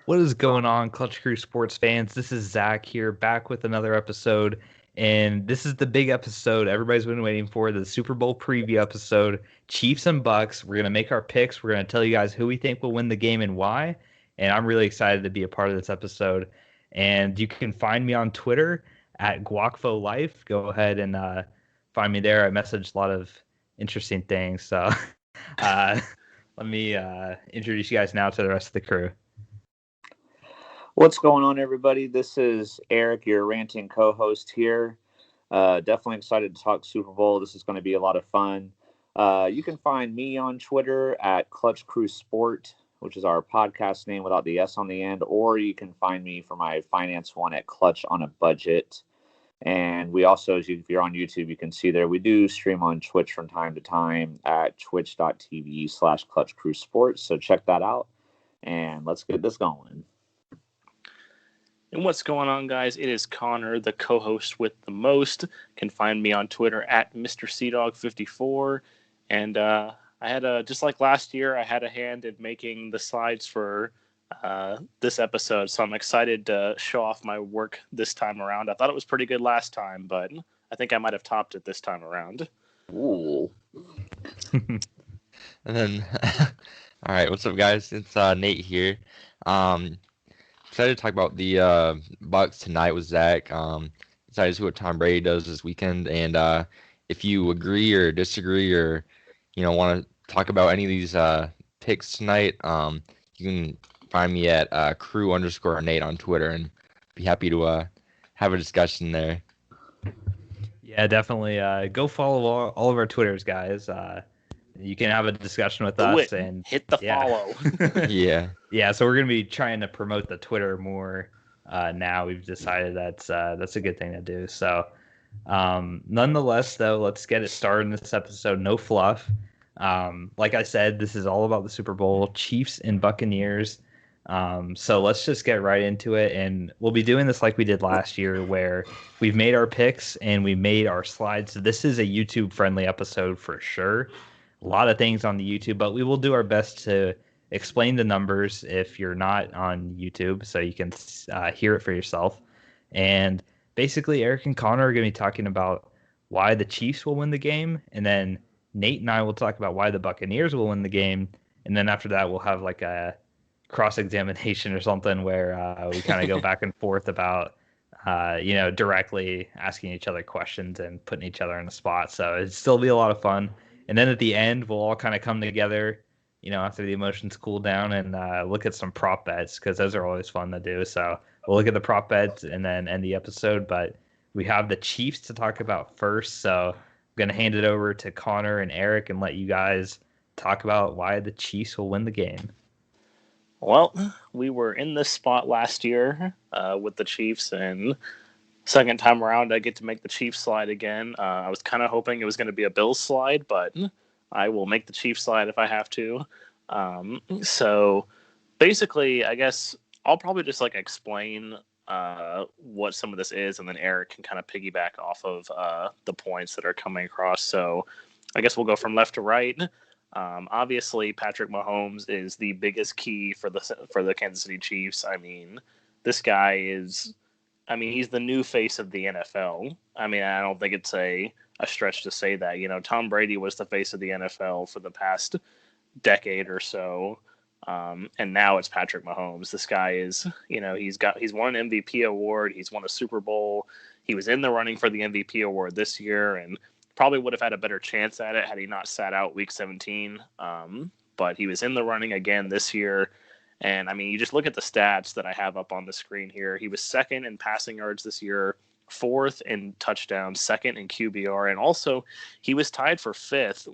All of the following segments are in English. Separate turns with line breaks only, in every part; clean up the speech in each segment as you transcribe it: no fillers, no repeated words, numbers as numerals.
What is going on, Clutch Crew sports fans? This is Zach here, back with another episode. And this is the big episode everybody's been waiting for, the Super Bowl preview episode. Chiefs and Bucks. We're going to make our picks. We're going to tell you guys who we think will win the game and why. And I'm really excited to be a part of this episode. And you can find me on Twitter at GuacfoLife. Go ahead and find me there. I message a lot of interesting things. So uh, let me introduce you guys now to the rest of the crew.
What's going on, everybody? This is Eric, your ranting co-host here. Definitely excited to talk Super Bowl. This is going to be a lot of fun. You can find me on Twitter at Clutch Crew Sport, which is our podcast name without the S on the end, or you can find me for my finance one at Clutch on a Budget. And we also, if you're on YouTube, you can see there, we do stream on Twitch from time to time at twitch.tv/Clutch Crew Sports. So check that out, and let's get this going.
And what's going on, guys? It is Connor, the co-host with the most. You can find me on Twitter at MrCDog54. And I had just like last year, I had a hand in making the slides for this episode. So I'm excited to show off my work this time around. I thought it was pretty good last time, but I think I might have topped it this time around.
Ooh.
And then, all right, what's up, guys? It's Nate here. Excited to talk about the Bucks tonight with Zach. Excited to see what Tom Brady does this weekend, and if you agree or disagree, or want to talk about any of these picks tonight, you can find me at crew_Nate on Twitter, and be happy to have a discussion there.
Yeah, definitely. Go follow all of our Twitters, guys. You can have a discussion with us and
hit the follow.
Yeah.
So we're gonna be trying to promote the Twitter more now. We've decided that's a good thing to do. So, nonetheless, though, let's get it started in this episode. No fluff. Like I said, this is all about the Super Bowl, Chiefs and Buccaneers. So let's just get right into it, and we'll be doing this like we did last year, where we've made our picks and we made our slides. So this is a YouTube-friendly episode for sure. A lot of things on the YouTube, but we will do our best to explain the numbers if you're not on YouTube, so you can hear it for yourself. And basically, Eric and Connor are going to be talking about why the Chiefs will win the game, and then Nate and I will talk about why the Buccaneers will win the game, and then after that, we'll have like a cross-examination or something where we kind of go back and forth about directly asking each other questions and putting each other on the spot. So it'd still be a lot of fun. And then at the end, we'll all kind of come together, after the emotions cool down, and look at some prop bets, because those are always fun to do. So we'll look at the prop bets and then end the episode. But we have the Chiefs to talk about first. So I'm going to hand it over to Connor and Eric and let you guys talk about why the Chiefs will win the game.
Well, we were in this spot last year with the Chiefs, and second time around, I get to make the Chiefs slide again. I was kind of hoping it was going to be a Bills slide, but I will make the Chiefs slide if I have to. So basically, I guess I'll probably just explain what some of this is, and then Eric can kind of piggyback off of the points that are coming across. So I guess we'll go from left to right. Obviously, Patrick Mahomes is the biggest key for the Kansas City Chiefs. I mean, this guy is... he's the new face of the NFL. I don't think it's a stretch to say that. Tom Brady was the face of the NFL for the past decade or so. And now it's Patrick Mahomes. This guy is, he's won an MVP award. He's won a Super Bowl. He was in the running for the MVP award this year, and probably would have had a better chance at it had he not sat out week 17. But he was in the running again this year. And, you just look at the stats that I have up on the screen here. He was second in passing yards this year, fourth in touchdowns, second in QBR, and also he was tied for fifth,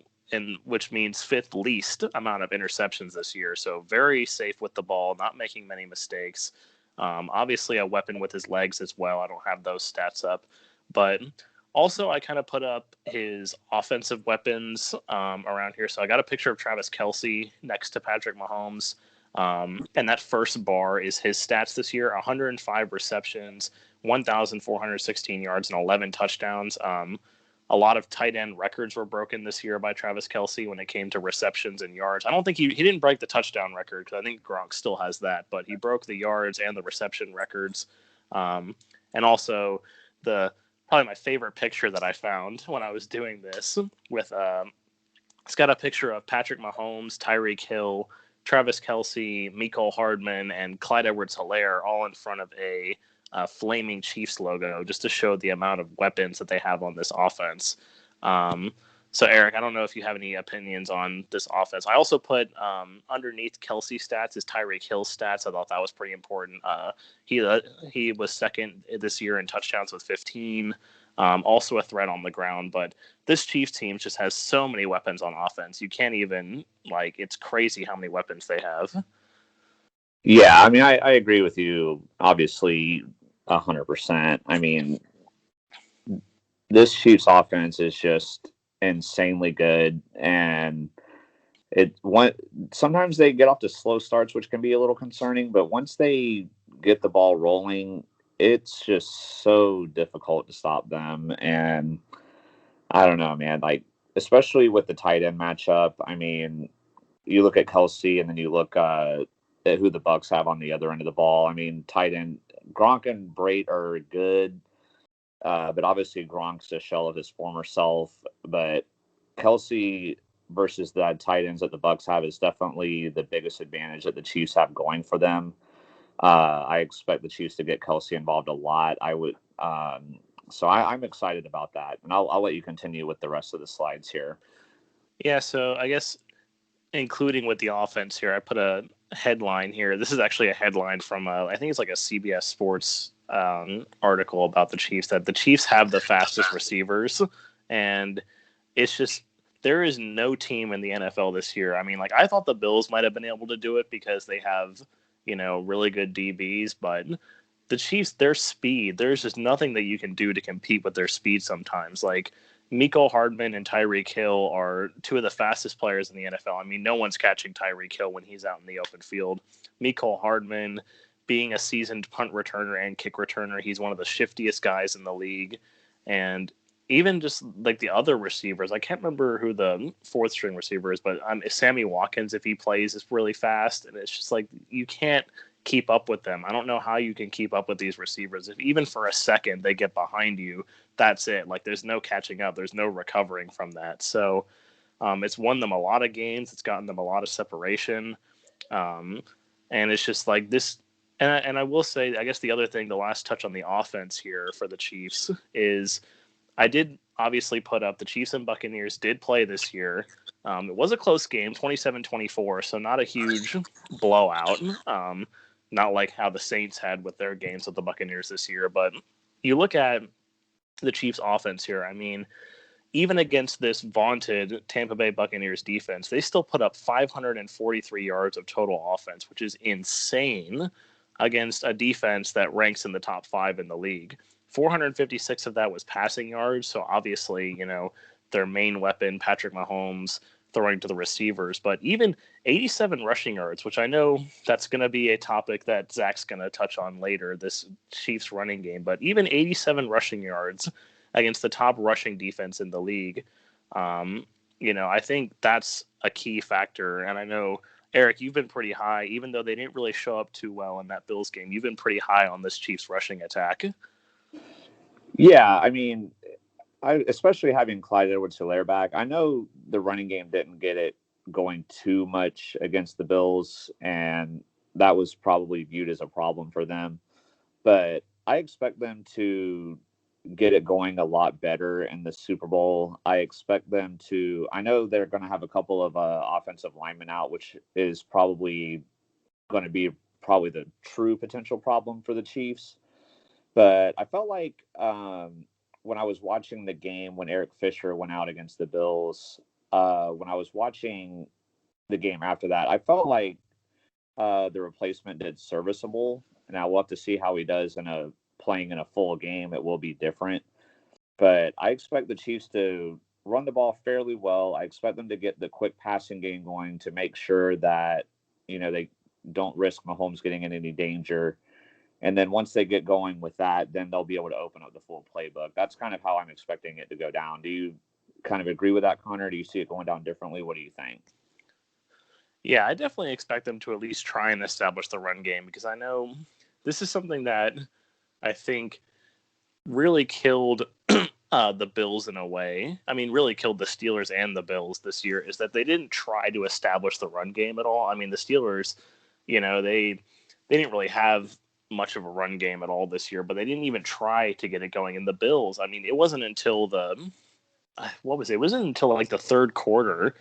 which means fifth least amount of interceptions this year. So very safe with the ball, not making many mistakes. Obviously a weapon with his legs as well. I don't have those stats up. But also I kind of put up his offensive weapons around here. So I got a picture of Travis Kelce next to Patrick Mahomes. And that first bar is his stats this year: 105 receptions, 1,416 yards, and 11 touchdowns. A lot of tight end records were broken this year by Travis Kelce when it came to receptions and yards. I don't think he didn't break the touchdown record, because I think Gronk still has that, but he broke the yards and the reception records. And also probably my favorite picture that I found when I was doing this with it's got a picture of Patrick Mahomes, Tyreek Hill, Travis Kelce, Mecole Hardman, and Clyde Edwards-Helaire all in front of a flaming Chiefs logo, just to show the amount of weapons that they have on this offense. So, Eric, I don't know if you have any opinions on this offense. I also put underneath Kelce stats is Tyreek Hill stats. I thought that was pretty important. He was second this year in touchdowns with 15. Also a threat on the ground. But this Chiefs team just has so many weapons on offense. You can't even, it's crazy how many weapons they have.
Yeah, I mean, I agree with you, obviously, 100%. I mean, this Chiefs offense is just insanely good, and sometimes they get off to slow starts, which can be a little concerning, but once they get the ball rolling, it's just so difficult to stop them. And I don't know, man, especially with the tight end matchup. I mean, you look at Kelce, and then you look at who the Bucs have on the other end of the ball. I mean, tight end Gronk and Brait are good, but obviously Gronk's a shell of his former self. But Kelce versus the tight ends that the Bucs have is definitely the biggest advantage that the Chiefs have going for them. I expect the Chiefs to get Kelce involved a lot. So I'm excited about that, and I'll let you continue with the rest of the slides here.
Yeah, so I guess including with the offense here, I put a headline here. This is actually a headline from I think it's like a CBS Sports article about the Chiefs, that the Chiefs have the fastest receivers, and it's just there is no team in the NFL this year. I mean, I thought the Bills might have been able to do it because they have really good DBs, but the Chiefs, their speed, there's just nothing that you can do to compete with their speed sometimes. Mecole Hardman and Tyreek Hill are two of the fastest players in the NFL. I mean, no one's catching Tyreek Hill when he's out in the open field. Mecole Hardman, being a seasoned punt returner and kick returner, he's one of the shiftiest guys in the league. And even just the other receivers, I can't remember who the fourth string receiver is, but Sammy Watkins, if he plays, is really fast. And it's just you can't keep up with them. I don't know how you can keep up with these receivers. If even for a second they get behind you, that's it. There's no catching up. There's no recovering from that. So it's won them a lot of games. It's gotten them a lot of separation. And it's just this. And I will say, I guess the other thing, the last touch on the offense here for the Chiefs is I did obviously put up the Chiefs and Buccaneers did play this year. It was a close game, 27-24, so not a huge blowout. Not like how the Saints had with their games with the Buccaneers this year. But you look at the Chiefs offense here, I mean, even against this vaunted Tampa Bay Buccaneers defense, they still put up 543 yards of total offense, which is insane against a defense that ranks in the top 5 in the league. 456 of that was passing yards. So obviously, their main weapon, Patrick Mahomes, throwing to the receivers, but even 87 rushing yards, which I know that's going to be a topic that Zach's going to touch on later, this Chiefs running game, but even 87 rushing yards against the top rushing defense in the league. I think that's a key factor. And I know, Eric, you've been pretty high, even though they didn't really show up too well in that Bills game. You've been pretty high on this Chiefs rushing attack.
Yeah, I mean, especially having Clyde Edwards-Helaire back, I know the running game didn't get it going too much against the Bills, and that was probably viewed as a problem for them. But I expect them to get it going a lot better in the Super Bowl. I expect them to. I know they're going to have a couple of offensive linemen out, which is probably going to be the true potential problem for the Chiefs. But I felt like when I was watching the game when Eric Fisher went out against the Bills, when I was watching the game after that, I felt like the replacement did serviceable. Now we'll have to see how he does playing in a full game. It will be different. But I expect the Chiefs to run the ball fairly well. I expect them to get the quick passing game going to make sure that, they don't risk Mahomes getting in any danger. And then once they get going with that, then they'll be able to open up the full playbook. That's kind of how I'm expecting it to go down. Do you kind of agree with that, Connor? Do you see it going down differently? What do you think?
Yeah, I definitely expect them to at least try and establish the run game, because I know this is something that I think really killed the Bills in a way. I mean, really killed the Steelers and the Bills this year, is that they didn't try to establish the run game at all. I mean, the Steelers, they didn't really have much of a run game at all this year, but they didn't even try to get it going. And the Bills, I mean, it wasn't until it wasn't until like the third quarter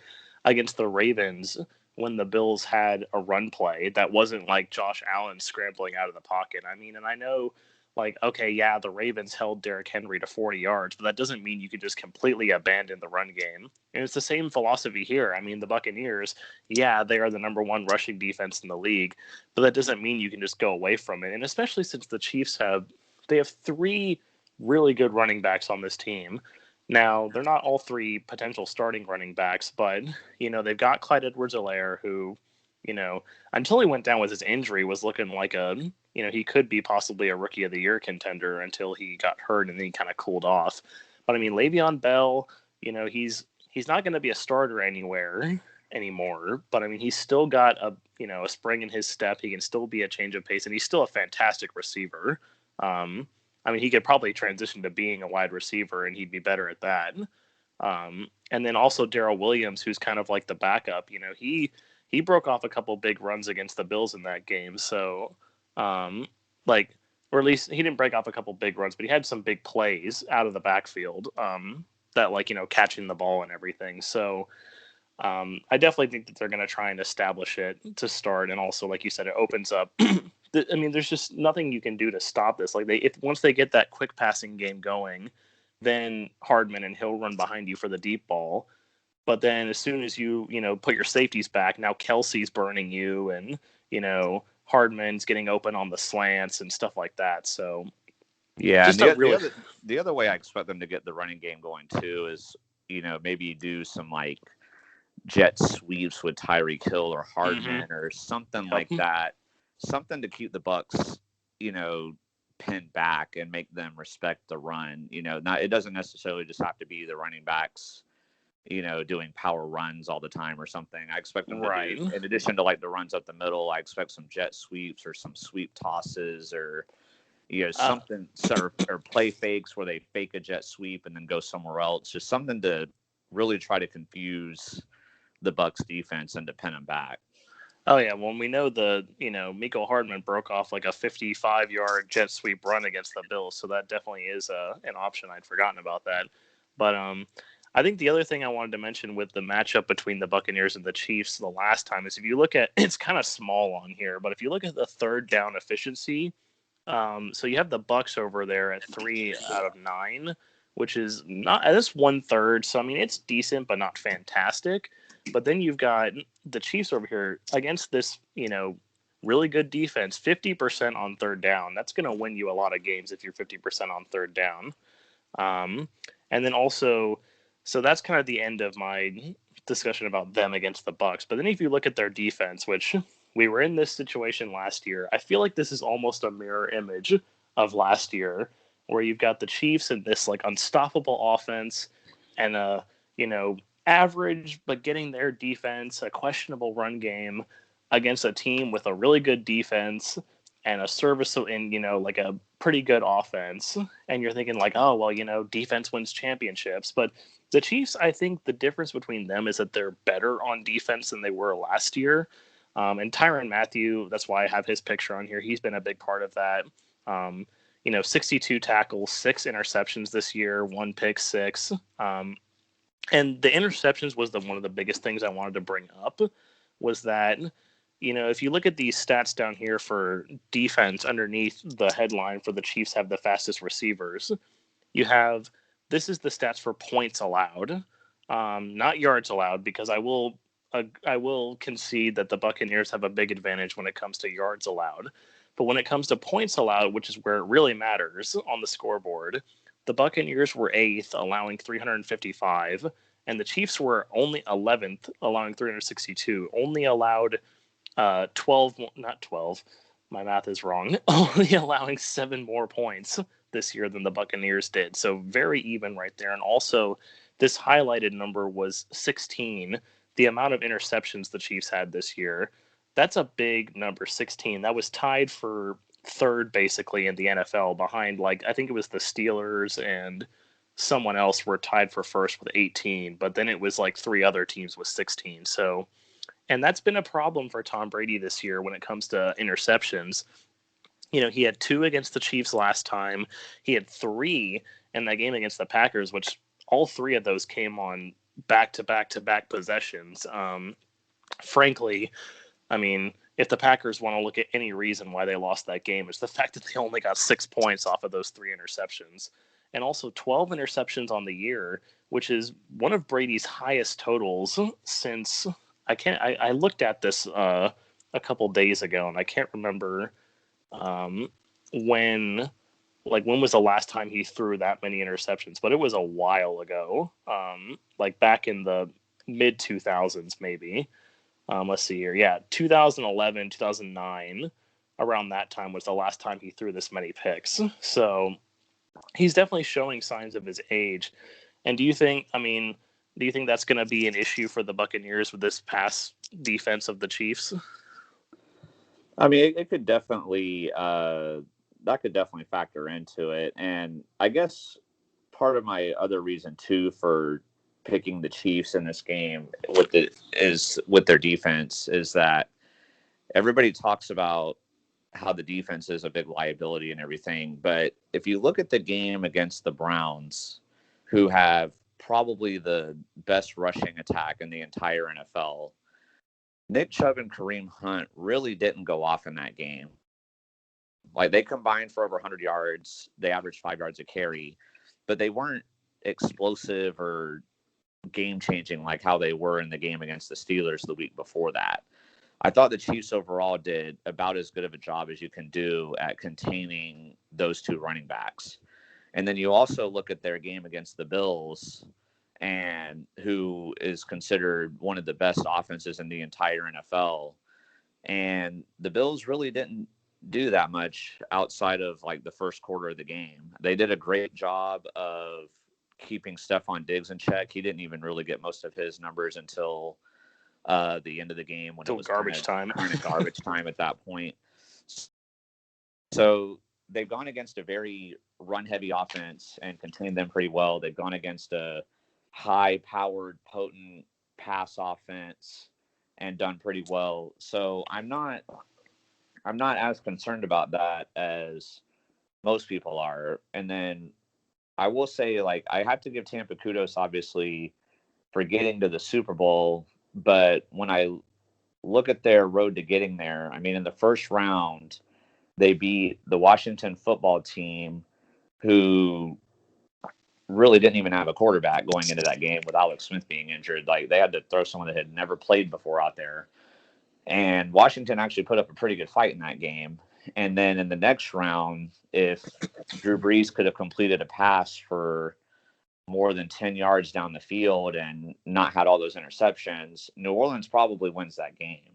against the Ravens when the Bills had a run play that wasn't like Josh Allen scrambling out of the pocket. I mean, and I know, like, okay, yeah, the Ravens held Derrick Henry to 40 yards, but that doesn't mean you can just completely abandon the run game. And it's the same philosophy here. I mean, the Buccaneers, yeah, they are the number one rushing defense in the league, but that doesn't mean you can just go away from it. And especially since the Chiefs have 3 really good running backs on this team. Now, they're not all 3 potential starting running backs, but, they've got Clyde Edwards-Helaire, who, until he went down with his injury, was looking like he could be possibly a Rookie of the Year contender until he got hurt and then he kind of cooled off. But, I mean, Le'Veon Bell, he's not going to be a starter anywhere anymore, but, I mean, he's still got a spring in his step. He can still be a change of pace, and he's still a fantastic receiver. I mean, he could probably transition to being a wide receiver, and he'd be better at that. And then also Darrell Williams, who's kind of like the backup. He broke off a couple big runs against the Bills in that game. So, or at least he didn't break off a couple big runs, but he had some big plays out of the backfield that, catching the ball and everything. So I definitely think that they're going to try and establish it to start. And also, like you said, it opens up. I mean, there's just nothing you can do to stop this. Like once they get that quick passing game going, then Hardman and Hill run behind you for the deep ball. But then as soon as you put your safeties back, now Kelsey's burning you, and Hardman's getting open on the slants and stuff like that. So
yeah, the other way I expect them to get the running game going too is maybe do some like jet sweeps with Tyreek Hill or Hardman or something like that. Something to keep the Bucs, pinned back and make them respect the run. It doesn't necessarily just have to be the running backs, doing power runs all the time or something. I expect them to do, in addition to like the runs up the middle, I expect some jet sweeps or some sweep tosses or something or play fakes where they fake a jet sweep and then go somewhere else. Just something to really try to confuse the Bucs defense and to pin them back.
Oh, yeah. Well, we know Mecole Hardman broke off like a 55-yard jet sweep run against the Bills, so that definitely is an option. I'd forgotten about that. But I think the other thing I wanted to mention with the matchup between the Buccaneers and the Chiefs the last time is if you look at, it's kind of small on here, but if you look at the third down efficiency, so you have the Bucs over there at 3 out of 9, which is not, that's 1/3. So, I mean, it's decent, but not fantastic. But then you've got the Chiefs over here against this, really good defense, 50% on third down. That's going to win you a lot of games if you're 50% on third down. And then also, so that's kind of the end of my discussion about them against the Bucs. But then if you look at their defense, which we were in this situation last year, I feel like this is almost a mirror image of last year, where you've got the Chiefs and this like unstoppable offense and average but getting their defense, a questionable run game against a team with a really good defense and a serviceable and like a pretty good offense. And you're thinking like, oh well, defense wins championships. But the Chiefs, I think the difference between them is that they're better on defense than they were last year. And Tyrann Mathieu, that's why I have his picture on here. He's been a big part of that. 62 tackles, 6 interceptions this year, 1 pick six. And the interceptions was one of the biggest things I wanted to bring up was that, if you look at these stats down here for defense underneath the headline for the Chiefs have the fastest receivers, this is the stats for points allowed, not yards allowed, because I will concede that the Buccaneers have a big advantage when it comes to yards allowed. But when it comes to points allowed, which is where it really matters on the scoreboard, the Buccaneers were 8th, allowing 355, and the Chiefs were only 11th, allowing 362. Only allowed 12, not 12. my math is wrong, only allowing 7 more points this year than the Buccaneers did. So very even right there. And also, this highlighted number was 16. The amount of interceptions the Chiefs had this year, that's a big number, 16. That was tied for third, basically, in the NFL behind, like, I think it was the Steelers and someone else were tied for first with 18. But then it was like 3 other teams with 16. So, and that's been a problem for Tom Brady this year when it comes to interceptions. You know, he had 2 against the Chiefs last time. He had 3 in that game against the Packers, which all 3 of those came on back-to-back-to-back possessions. Frankly, I mean, if the Packers want to look at any reason why they lost that game, it's the fact that they only got 6 points off of those 3 interceptions. And also 12 interceptions on the year, which is one of Brady's highest totals since I looked at this a couple days ago, and I can't remember when was the last time he threw that many interceptions, but it was a while ago, like back in the mid 2000s maybe. Let's see here. Yeah, 2011, 2009, around that time was the last time he threw this many picks. So he's definitely showing signs of his age. And do you think that's going to be an issue for the Buccaneers with this pass defense of the Chiefs?
I mean, it could definitely that could definitely factor into it. And I guess part of my other reason too for picking the Chiefs in this game with their defense is that everybody talks about how the defense is a big liability and everything. But if you look at the game against the Browns, who have probably the best rushing attack in the entire NFL, Nick Chubb and Kareem Hunt really didn't go off in that game. Like, they combined for over 100 yards. They averaged 5 yards a carry, but they weren't explosive or game-changing like how they were in the game against the Steelers the week before that. I thought the Chiefs overall did about as good of a job as you can do at containing those 2 running backs. And then you also look at their game against the Bills, and who is considered one of the best offenses in the entire NFL. And the Bills really didn't do that much outside of like the first quarter of the game. They did a great job of keeping Stephon Diggs in check. He didn't even really get most of his numbers until the end of the game when it was
garbage time.
Kind of garbage time at that point. So they've gone against a very run-heavy offense and contained them pretty well. They've gone against a high-powered, potent pass offense and done pretty well. So I'm not as concerned about that as most people are. And then I will say, like, I have to give Tampa kudos, obviously, for getting to the Super Bowl. But when I look at their road to getting there, I mean, in the first round, they beat the Washington football team, who really didn't even have a quarterback going into that game with Alex Smith being injured. Like, they had to throw someone that had never played before out there. And Washington actually put up a pretty good fight in that game. And then in the next round, if Drew Brees could have completed a pass for more than 10 yards down the field and not had all those interceptions, New Orleans probably wins that game,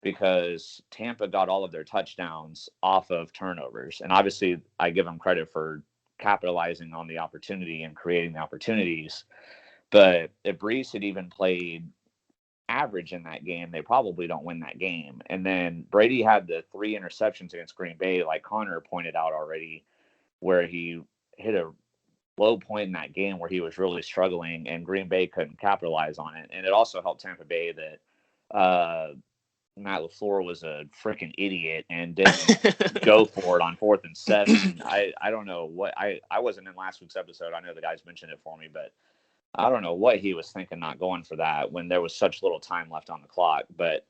because Tampa got all of their touchdowns off of turnovers. And obviously, I give them credit for capitalizing on the opportunity and creating the opportunities. But if Brees had even played average in that game, they probably don't win that game. And then Brady had the 3 interceptions against Green Bay, like Connor pointed out already, where he hit a low point in that game where he was really struggling, and Green Bay couldn't capitalize on it. And it also helped Tampa Bay that Matt LaFleur was a freaking idiot and didn't go for it on 4th and 7. I don't know what I wasn't in last week's episode. I know the guys mentioned it for me, but I don't know what he was thinking not going for that when there was such little time left on the clock. But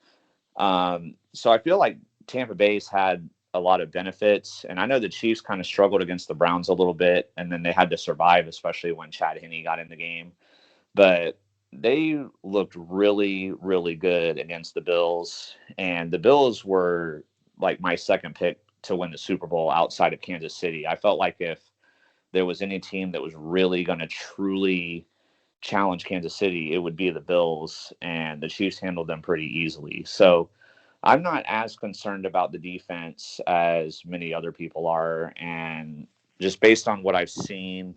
so I feel like Tampa Bay's had a lot of benefits, and I know the Chiefs kind of struggled against the Browns a little bit, and then they had to survive, especially when Chad Henne got in the game. But they looked really, really good against the Bills, and the Bills were like my second pick to win the Super Bowl outside of Kansas City. I felt like if there was any team that was really going to truly challenge Kansas City, it would be the Bills, and the Chiefs handled them pretty easily. So I'm not as concerned about the defense as many other people are, and just based on what I've seen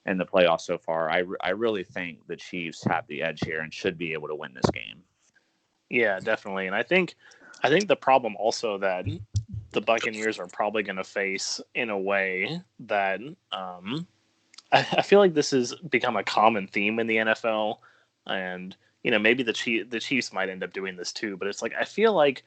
in the playoffs so far, I really think the Chiefs have the edge here and should be able to win this game.
Yeah, definitely. And I think the problem also that the Buccaneers are probably going to face in a way that I feel like this has become a common theme in the NFL, and maybe the Chiefs might end up doing this too. But it's like I feel like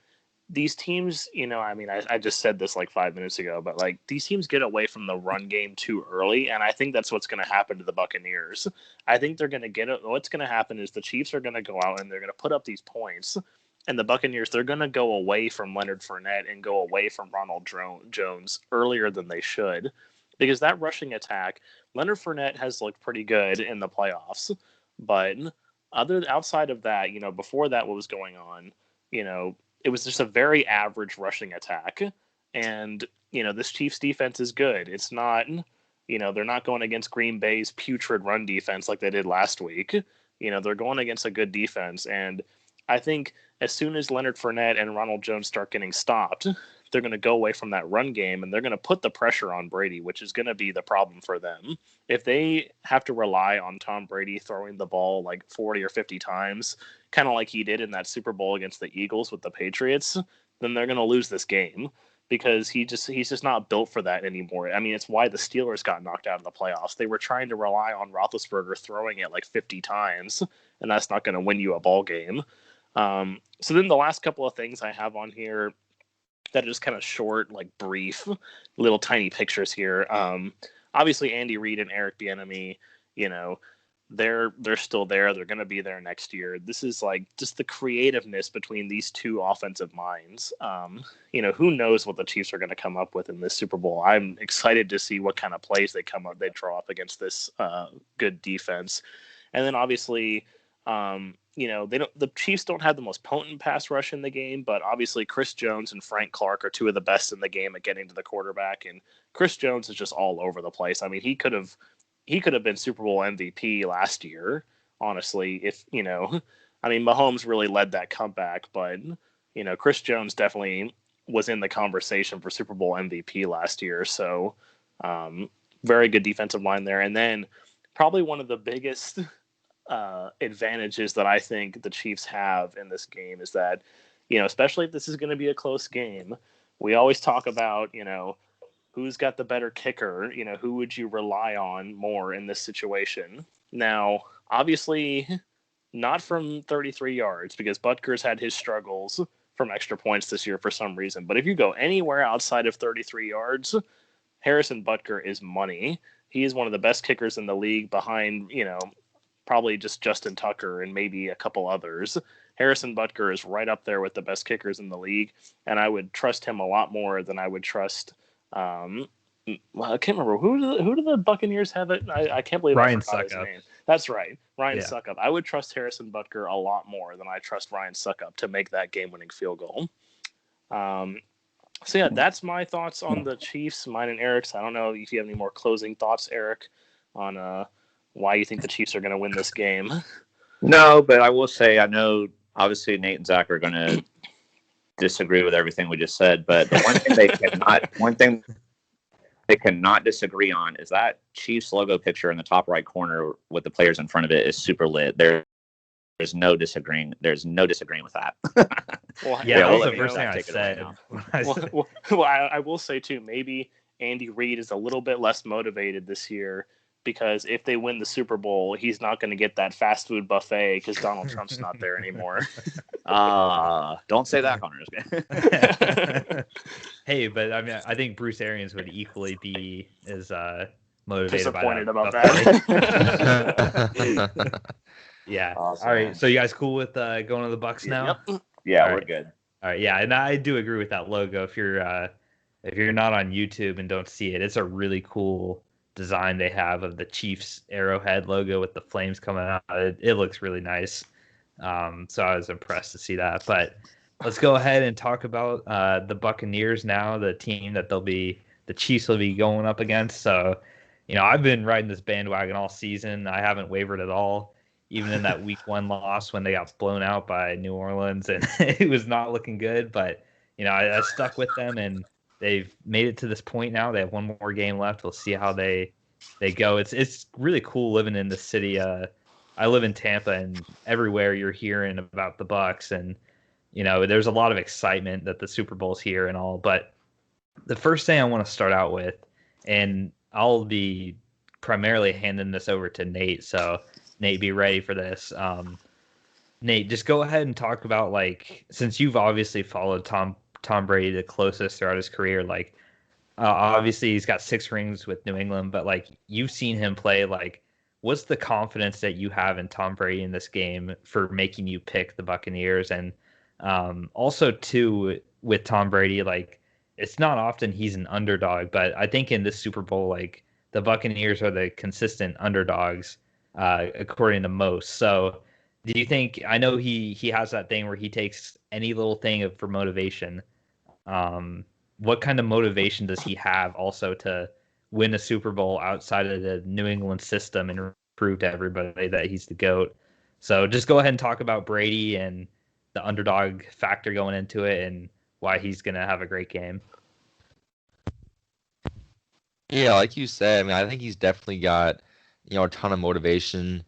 these teams, I mean, I just said this like 5 minutes ago, but like these teams get away from the run game too early, and I think that's what's going to happen to the Buccaneers. I think they're going to what's going to happen is the Chiefs are going to go out and they're going to put up these points, and the Buccaneers, they're going to go away from Leonard Fournette and go away from Ronald Jones earlier than they should, because that rushing attack, Leonard Fournette has looked pretty good in the playoffs, but outside of that, before that, what was going on, it was just a very average rushing attack. And, this Chiefs defense is good. It's not, they're not going against Green Bay's putrid run defense like they did last week. They're going against a good defense. And I think as soon as Leonard Fournette and Ronald Jones start getting stopped, they're going to go away from that run game and they're going to put the pressure on Brady, which is going to be the problem for them. If they have to rely on Tom Brady throwing the ball like 40 or 50 times, kind of like he did in that Super Bowl against the Eagles with the Patriots, then they're going to lose this game because he's just not built for that anymore. I mean, it's why the Steelers got knocked out of the playoffs. They were trying to rely on Roethlisberger throwing it like 50 times, and that's not going to win you a ball game. So then the last couple of things I have on here that are just kind of short, like brief, little tiny pictures here. Obviously, Andy Reid and Eric Bieniemy, they're still there. They're going to be there next year. This is like just the creativeness between these two offensive minds. Who knows what the Chiefs are going to come up with in this Super Bowl. I'm excited to see what kind of plays they draw up against this good defense. And then obviously, the Chiefs don't have the most potent pass rush in the game, but obviously Chris Jones and Frank Clark are two of the best in the game at getting to the quarterback. And Chris Jones is just all over the place. I mean, he could have been Super Bowl MVP last year, honestly, if, Mahomes really led that comeback, but, Chris Jones definitely was in the conversation for Super Bowl MVP last year. So very good defensive line there. And then probably one of the biggest advantages that I think the Chiefs have in this game is that, especially if this is going to be a close game, we always talk about, who's got the better kicker, who would you rely on more in this situation? Now, obviously, not from 33 yards because Butker's had his struggles from extra points this year for some reason. But if you go anywhere outside of 33 yards, Harrison Butker is money. He is one of the best kickers in the league behind, probably just Justin Tucker and maybe a couple others. Harrison Butker is right up there with the best kickers in the league, and I would trust him a lot more than I would trust. I can't remember who do the Buccaneers have it. I can't believe
Ryan
I forgot his
Suckup.
name. That's right, Ryan
Yeah.
Suckup. I would trust Harrison Butker a lot more than I trust Ryan Suckup to make that game-winning field goal. So yeah, that's my thoughts on the Chiefs, mine and Eric's. I don't know if you have any more closing thoughts, Eric, on why you think the Chiefs are going to win this game.
No, but I will say I know obviously Nate and Zach are going to disagree with everything we just said, but the one thing they cannot disagree on is that Chiefs logo picture in the top right corner with the players in front of it is super lit. There's no disagreeing. There's no disagreeing with that.
Well,
Yeah, that
we'll
was the
let
first thing
Zach
I
take it away
said.
now.
Well, I will say too, maybe Andy Reid is a little bit less motivated this year because if they win the Super Bowl, he's not going to get that fast food buffet because Donald Trump's not there anymore.
Don't say that, Connor.
Hey, but I mean, I think Bruce Arians would equally be as motivated
Disappointed
by
about
buffet.
that.
Yeah.
Awesome.
All right. So you guys cool with going to the Bucks now?
Yep.
Yeah,
All
we're
right.
good.
All right. Yeah, and I do agree with that logo. If you're not on YouTube and don't see it, it's a really cool design they have of the Chiefs arrowhead logo with the flames coming out. It looks really nice. So I was impressed to see that. But let's go ahead and talk about the Buccaneers now, the team that the Chiefs will be going up against. So, I've been riding this bandwagon all season. I haven't wavered at all. even in that week 1 loss when they got blown out by New Orleans, and it was not looking good. But I stuck with them, and they've made it to this point now. They have one more game left. We'll see how they go. It's really cool living in the city. I live in Tampa, and everywhere you're hearing about the Bucks, and there's a lot of excitement that the Super Bowl's here and all. But the first thing I want to start out with, and I'll be primarily handing this over to Nate, so Nate, be ready for this. Nate, just go ahead and talk about, like, since you've obviously followed Tom Brady the closest throughout his career, like, obviously he's got 6 rings with New England, but like you've seen him play, like, what's the confidence that you have in Tom Brady in this game for making you pick the Buccaneers? And also too, with Tom Brady, like, it's not often he's an underdog, but I think in this Super Bowl, like, the Buccaneers are the consistent underdogs, according to most. So do you think, I know he has that thing where he takes any little thing for motivation. What kind of motivation does he have also to win a Super Bowl outside of the New England system and prove to everybody that he's the GOAT? So just go ahead and talk about Brady and the underdog factor going into it and why he's going to have a great game.
Yeah, like you said, I mean, I think he's definitely got, a ton of motivation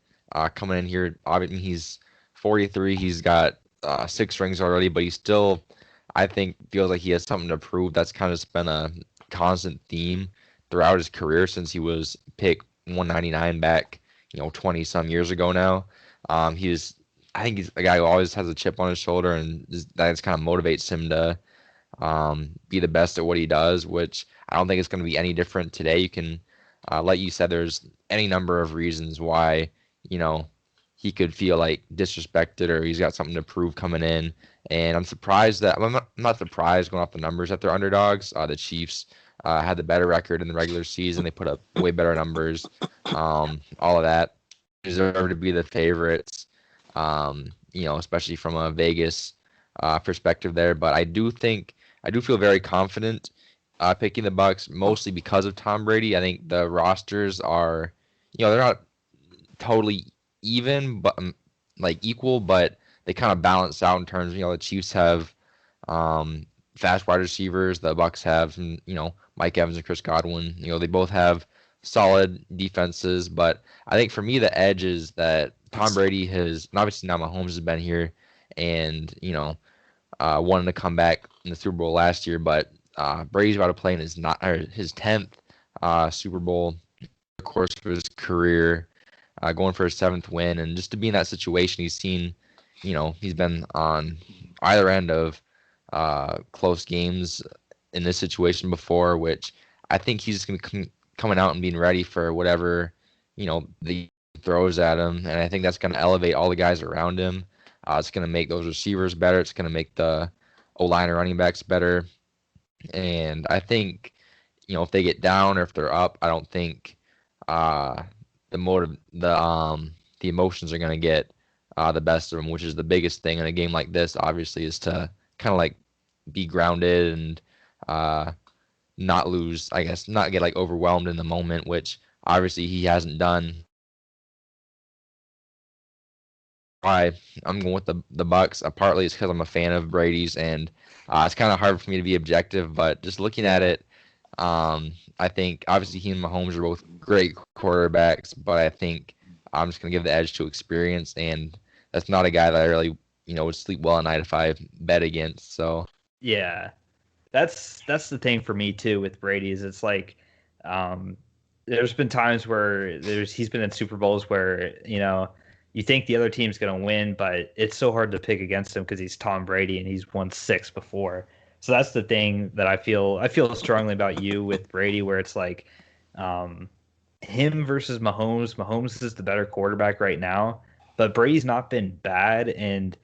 coming in here. Obviously, he's 43. He's got 6 rings already, but he still, I think, feels like he has something to prove. That's kind of been a constant theme throughout his career since he was picked 199 back, 20 some years ago now. I think he's a guy who always has a chip on his shoulder, and that just kind of motivates him to be the best at what he does, which I don't think it's going to be any different today. You can, like you said, there's any number of reasons why, he could feel like disrespected or he's got something to prove coming in. And I'm not surprised going off the numbers that they're underdogs. The Chiefs had the better record in the regular season. They put up way better numbers. All of that, deserve to be the favorites, especially from a Vegas perspective there. But I do feel very confident picking the Bucks, mostly because of Tom Brady. I think the rosters are, they're not totally even, but like equal, but they kind of balance out in terms of, the Chiefs have fast wide receivers, the Bucks have, Mike Evans and Chris Godwin. They both have solid defenses, but I think for me the edge is that Tom Brady has, and obviously now Mahomes has been here, and wanted to come back in the Super Bowl last year, but Brady's about to play in his 10th Super Bowl, of course, for his career, going for his 7th win, and just to be in that situation, he's seen, he's been on either end of close games in this situation before, which I think he's just going to coming out and being ready for whatever, the throws at him, and I think that's going to elevate all the guys around him. It's going to make those receivers better. It's going to make the O-line and running backs better. And I think, if they get down or if they're up, I don't think the emotions are going to get the best of them, which is the biggest thing in a game like this, obviously, is to kind of like be grounded and not lose, I guess, not get like overwhelmed in the moment, which obviously he hasn't done. Why I'm going with the Bucks. Partly it's because I'm a fan of Brady's, and it's kind of hard for me to be objective. But just looking at it, I think obviously he and Mahomes are both great quarterbacks, but I think I'm just going to give the edge to experience, and that's not a guy that I really, would sleep well at night if I bet against. So
yeah, that's the thing for me too with Brady is it's like, there's been times where he's been in Super Bowls where you think the other team's going to win, but it's so hard to pick against him because he's Tom Brady and he's won 6 before. So that's the thing that I feel strongly about you with Brady, where it's like him versus Mahomes. Mahomes is the better quarterback right now, but Brady's not been bad. And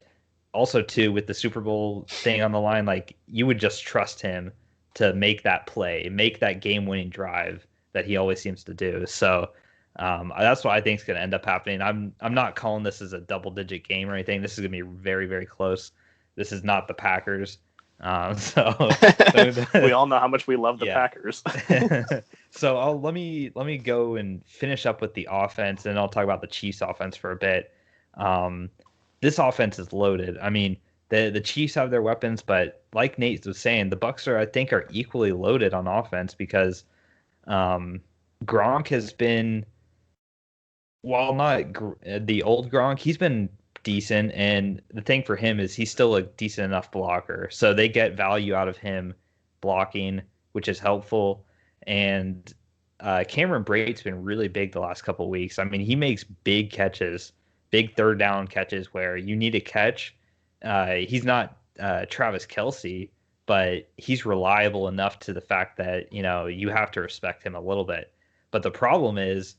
also, too, with the Super Bowl thing on the line, like, you would just trust him to make that play, make that game-winning drive that he always seems to do. So that's what I think is going to end up happening. I'm not calling this as a double-digit game or anything. This is going to be very, very close. This is not the Packers. So
we all know how much we love the Packers.
So let me go and finish up with the offense, and I'll talk about the Chiefs offense for a bit. This offense is loaded. I mean, the Chiefs have their weapons, but like Nate was saying, the Bucks I think, are equally loaded on offense because Gronk has been, while not the old Gronk, he's been decent. And the thing for him is he's still a decent enough blocker. So they get value out of him blocking, which is helpful. And Cameron Brate's been really big the last couple of weeks. I mean, he makes big catches, big third down catches where you need a catch. He's not Travis Kelce, but he's reliable enough to the fact that, you have to respect him a little bit. But the problem is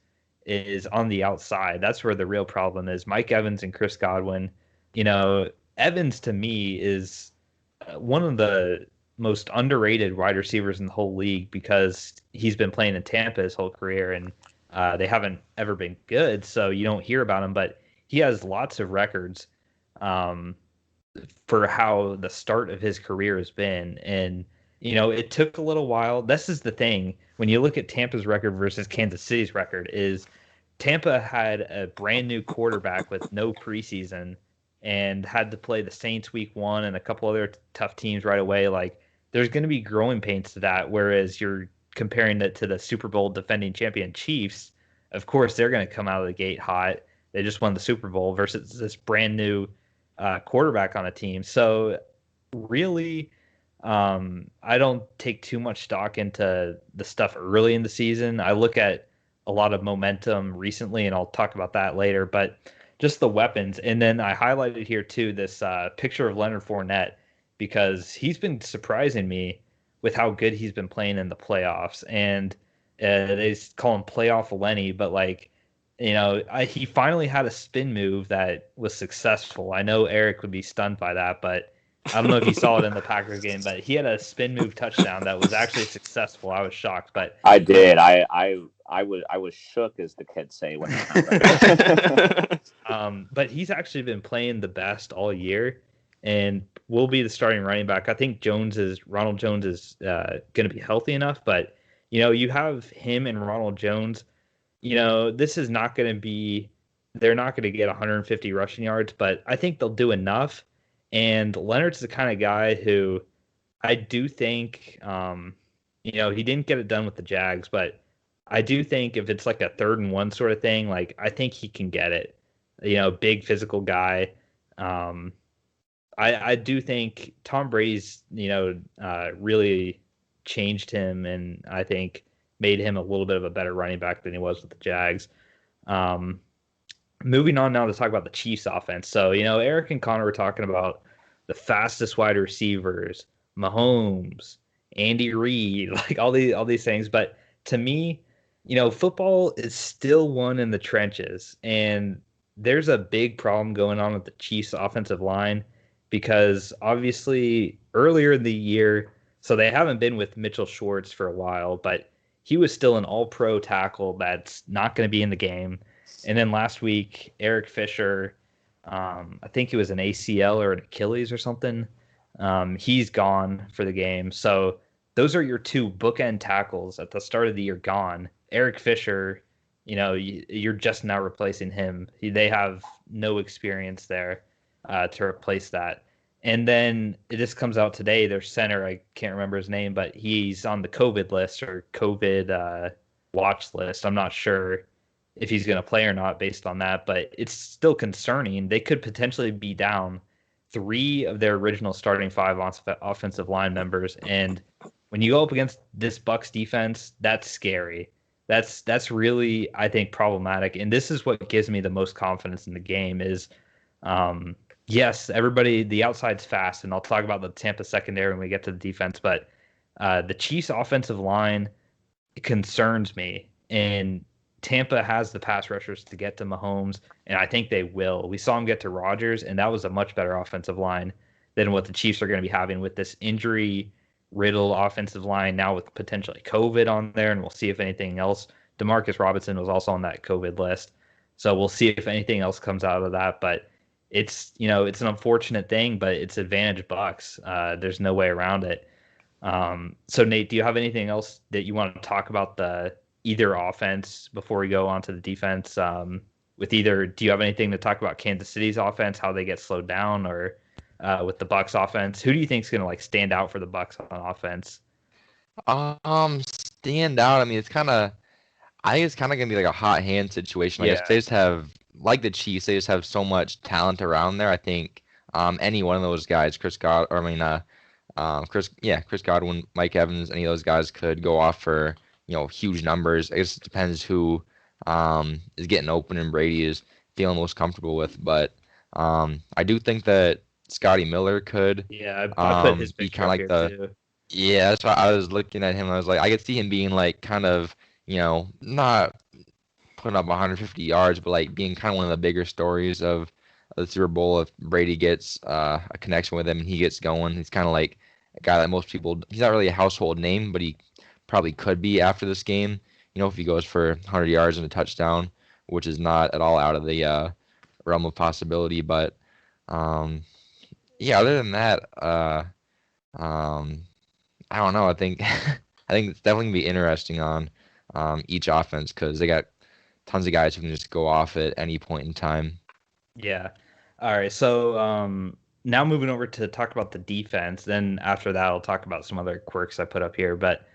on the outside. That's where the real problem is. Mike Evans and Chris Godwin. Evans to me is one of the most underrated wide receivers in the whole league because he's been playing in Tampa his whole career, and they haven't ever been good, so you don't hear about him. But he has lots of records for how the start of his career has been, and it took a little while. This is the thing when you look at Tampa's record versus Kansas City's record is Tampa had a brand new quarterback with no preseason and had to play the Saints week 1 and a couple other tough teams right away. Like, there's going to be growing pains to that, whereas you're comparing it to the Super Bowl defending champion Chiefs. Of course, they're going to come out of the gate hot. They just won the Super Bowl versus this brand new quarterback on a team. So really, I don't take too much stock into the stuff early in the season. I look at a lot of momentum recently, and I'll talk about that later. But just the weapons. And then I highlighted here, too, this picture of Leonard Fournette because he's been surprising me with how good he's been playing in the playoffs. And they call him Playoff Lenny, but he finally had a spin move that was successful. I know Eric would be stunned by that, but I don't know if you saw it in the Packers game, but he had a spin move touchdown that was actually successful. I was shocked, but
I did. I was shook, as the kids say when it happened.
But he's actually been playing the best all year, and will be the starting running back. I think Ronald Jones is going to be healthy enough, but you have him and Ronald Jones. This is not going to be. They're not going to get 150 rushing yards, but I think they'll do enough. And Leonard's the kind of guy who I do think, he didn't get it done with the Jags, but I do think if it's like a 3rd and 1 sort of thing, I think he can get it. Big physical guy. I do think Tom Brady's, really changed him, and I think made him a little bit of a better running back than he was with the Jags. Moving on now to talk about the Chiefs offense. So, Eric and Connor were talking about the fastest wide receivers, Mahomes, Andy Reid, all these things. But to me, football is still won in the trenches. And there's a big problem going on with the Chiefs offensive line because obviously earlier in the year, so they haven't been with Mitchell Schwartz for a while, but he was still an all-pro tackle that's not going to be in the game. And then last week, Eric Fisher, I think it was an ACL or an Achilles or something. He's gone for the game. So those are your 2 bookend tackles at the start of the year gone. Eric Fisher, you're just now replacing him. They have no experience there to replace that. And then it just comes out today, their center, I can't remember his name, but he's on the COVID list or COVID watch list. I'm not sure if he's going to play or not based on that, but it's still concerning. They could potentially be down 3 of their original starting 5 offensive line members. And when you go up against this Bucs defense, that's scary. That's really, I think, problematic. And this is what gives me the most confidence in the game is, yes, everybody, the outside's fast, and I'll talk about the Tampa secondary when we get to the defense, but the Chiefs offensive line concerns me. And Tampa has the pass rushers to get to Mahomes, and I think they will. We saw him get to Rodgers, and that was a much better offensive line than what the Chiefs are going to be having with this injury-riddled offensive line now with potentially COVID on there, and we'll see if anything else. Demarcus Robinson was also on that COVID list, so we'll see if anything else comes out of that. But it's it's an unfortunate thing, but it's advantage Bucks. There's no way around it. So Nate, do you have anything else that you want to talk about the either offense before we go on to the defense? with either. Do you have anything to talk about Kansas City's offense, how they get slowed down, or with the Bucks offense? Who do you think is going to like stand out for the Bucks on offense?
Stand out. I mean, I think it's kind of gonna be like a hot hand situation. I guess
Yeah,
they just have, like the Chiefs, they just have so much talent around there. I think any one of those guys, Chris Godwin, Mike Evans, any of those guys could go off for huge numbers. I guess it depends who is getting open and Brady is feeling most comfortable with. But I do think that Scotty Miller could
yeah. I put his
be
picture
kind of
up
like
here
the
too.
yeah. That's why I was looking at him. I was like, I could see him being like kind of not putting up 150 yards, but like being kind of one of the bigger stories of the Super Bowl if Brady gets a connection with him and he gets going. He's kind of like a guy that most people. He's not really a household name, but he probably could be after this game. If he goes for 100 yards and a touchdown, which is not at all out of the realm of possibility. But um, yeah, other than that, um, I don't know. I think I think it's definitely gonna be interesting on each offense because they got tons of guys who can just go off at any point in time.
Yeah. All right. So now moving over to talk about the defense. Then after that, I'll talk about some other quirks I put up here. But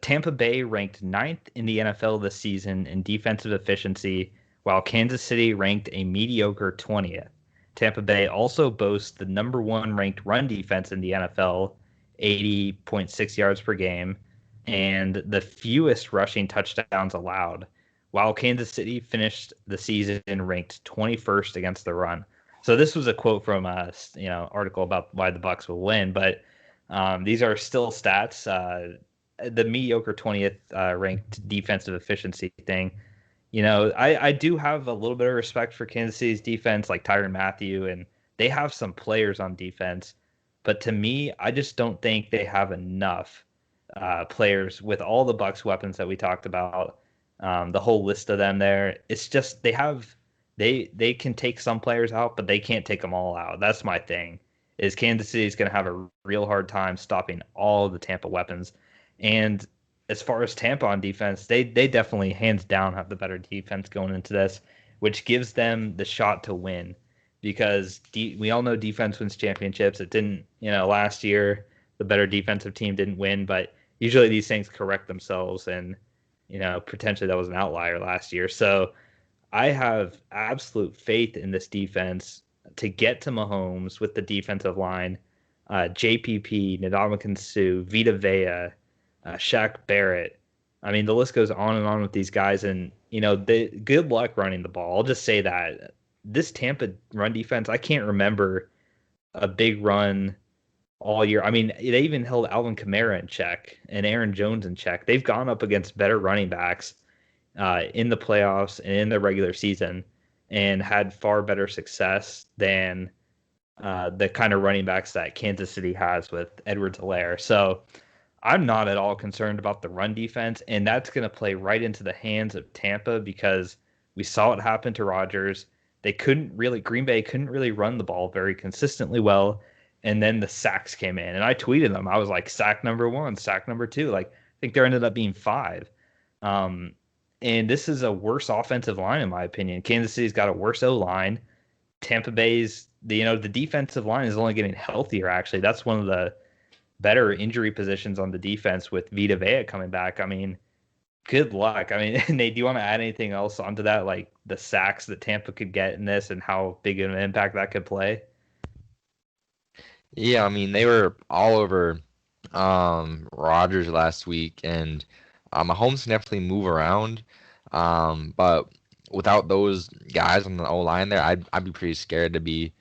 Tampa Bay ranked ninth in the NFL this season in defensive efficiency, while Kansas City ranked a mediocre 20th. Tampa Bay also boasts the number one ranked run defense in the NFL, 80.6 yards per game, and the fewest rushing touchdowns allowed, while Kansas City finished the season ranked 21st against the run. So this was a quote from a article about why the Bucks will win, but these are still stats. The mediocre 20th ranked defensive efficiency thing. I do have a little bit of respect for Kansas City's defense, like Tyrann Mathieu, and they have some players on defense. But to me, I just don't think they have enough players with all the Bucks weapons that we talked about. The whole list of them there. It's just they can take some players out, but they can't take them all out. That's my thing. Is Kansas City is going to have a real hard time stopping all the Tampa weapons, and as far as Tampa on defense, they definitely hands down have the better defense going into this, which gives them the shot to win, because we all know defense wins championships. It didn't, last year the better defensive team didn't win, but usually these things correct themselves, and potentially that was an outlier last year. So I have absolute faith in this defense to get to Mahomes with the defensive line, JPP, Ndamukong Suh, Vita Vea, Shaq Barrett. I mean, the list goes on and on with these guys, and good luck running the ball. I'll just say that this Tampa run defense, I can't remember a big run all year. I mean, they even held Alvin Kamara in check and Aaron Jones in check. They've gone up against better running backs in the playoffs and in the regular season and had far better success than the kind of running backs that Kansas City has with Edwards-Helaire. So I'm not at all concerned about the run defense, and that's going to play right into the hands of Tampa because we saw it happen to Rodgers. Green Bay couldn't really run the ball very consistently well, and then the sacks came in, and I tweeted them. I was like, sack number one, sack number two. Like, I think there ended up being 5. And this is a worse offensive line, in my opinion. Kansas City's got a worse O-line. Tampa Bay's, the defensive line is only getting healthier, actually. That's one of the better injury positions on the defense with Vita Vea coming back. I mean, good luck. I mean, Nate, do you want to add anything else onto that, like the sacks that Tampa could get in this and how big of an impact that could play?
Yeah, I mean they were all over Rodgers last week, and Mahomes can definitely move around. But without those guys on the O line there, I'd be pretty scared to be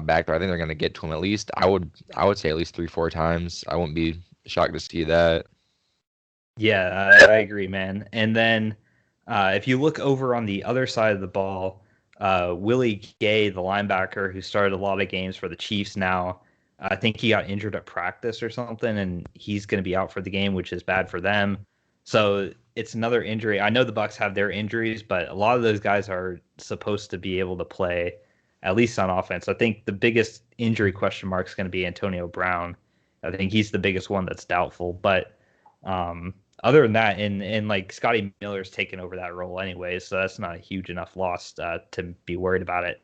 back there. I think they're gonna get to him at least. I would say at least 3-4 times. I wouldn't be shocked to see that.
Yeah, I agree, man. And then if you look over on the other side of the ball, Willie Gay, the linebacker who started a lot of games for the Chiefs now, I think he got injured at practice or something, and he's going to be out for the game, which is bad for them. So it's another injury. I know the Bucks have their injuries, but a lot of those guys are supposed to be able to play at least on offense. I think the biggest injury question mark is going to be Antonio Brown. I think he's the biggest one that's doubtful. But other than that, and like Scotty Miller's taken over that role anyway, so that's not a huge enough loss to be worried about it.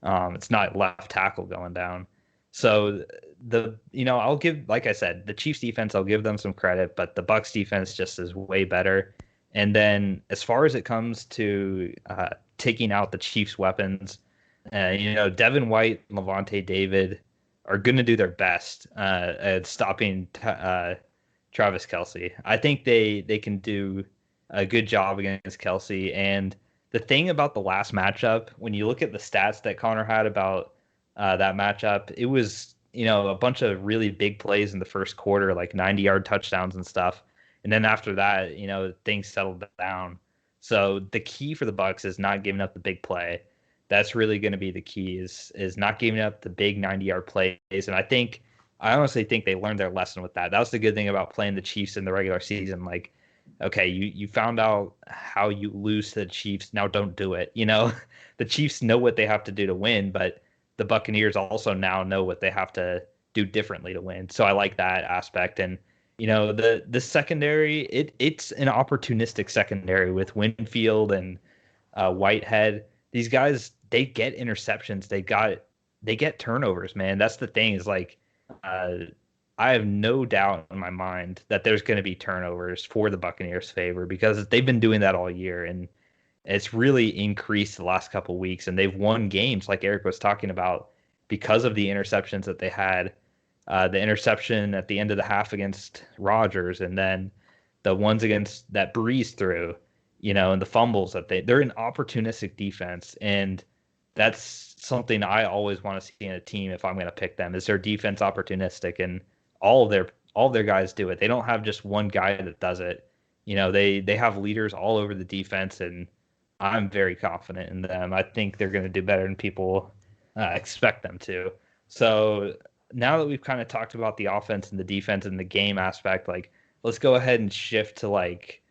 It's not left tackle going down. So I'll give, like I said, the Chiefs defense, I'll give them some credit, but the Bucks defense just is way better. And then as far as it comes to taking out the Chiefs weapons, Devin White and Levante David are going to do their best at stopping Travis Kelce. I think they can do a good job against Kelce. And the thing about the last matchup, when you look at the stats that Connor had about that matchup, it was, a bunch of really big plays in the first quarter, like 90-yard touchdowns and stuff. And then after that, things settled down. So the key for the Bucks is not giving up the big play. That's really going to be the key is not giving up the big 90-yard plays. And I honestly think they learned their lesson with that. That was the good thing about playing the Chiefs in the regular season. Like, okay, you found out how you lose to the Chiefs. Now don't do it. The Chiefs know what they have to do to win, but the Buccaneers also now know what they have to do differently to win. So I like that aspect. And the secondary, it's an opportunistic secondary with Winfield and Whitehead. These guys, they get interceptions. They get turnovers, man. That's the thing is like, I have no doubt in my mind that there's going to be turnovers for the Buccaneers' favor because they've been doing that all year, and it's really increased the last couple of weeks. And they've won games, like Eric was talking about, because of the interceptions that they had. The interception at the end of the half against Rodgers, and then the ones against that Breeze threw, and the fumbles that they're an opportunistic defense, and that's something I always want to see in a team if I'm going to pick them. Is their defense opportunistic, and all of their guys do it. They don't have just one guy that does it. They have leaders all over the defense, and I'm very confident in them. I think they're going to do better than people expect them to. So now that we've kind of talked about the offense and the defense and the game aspect, like let's go ahead and shift to like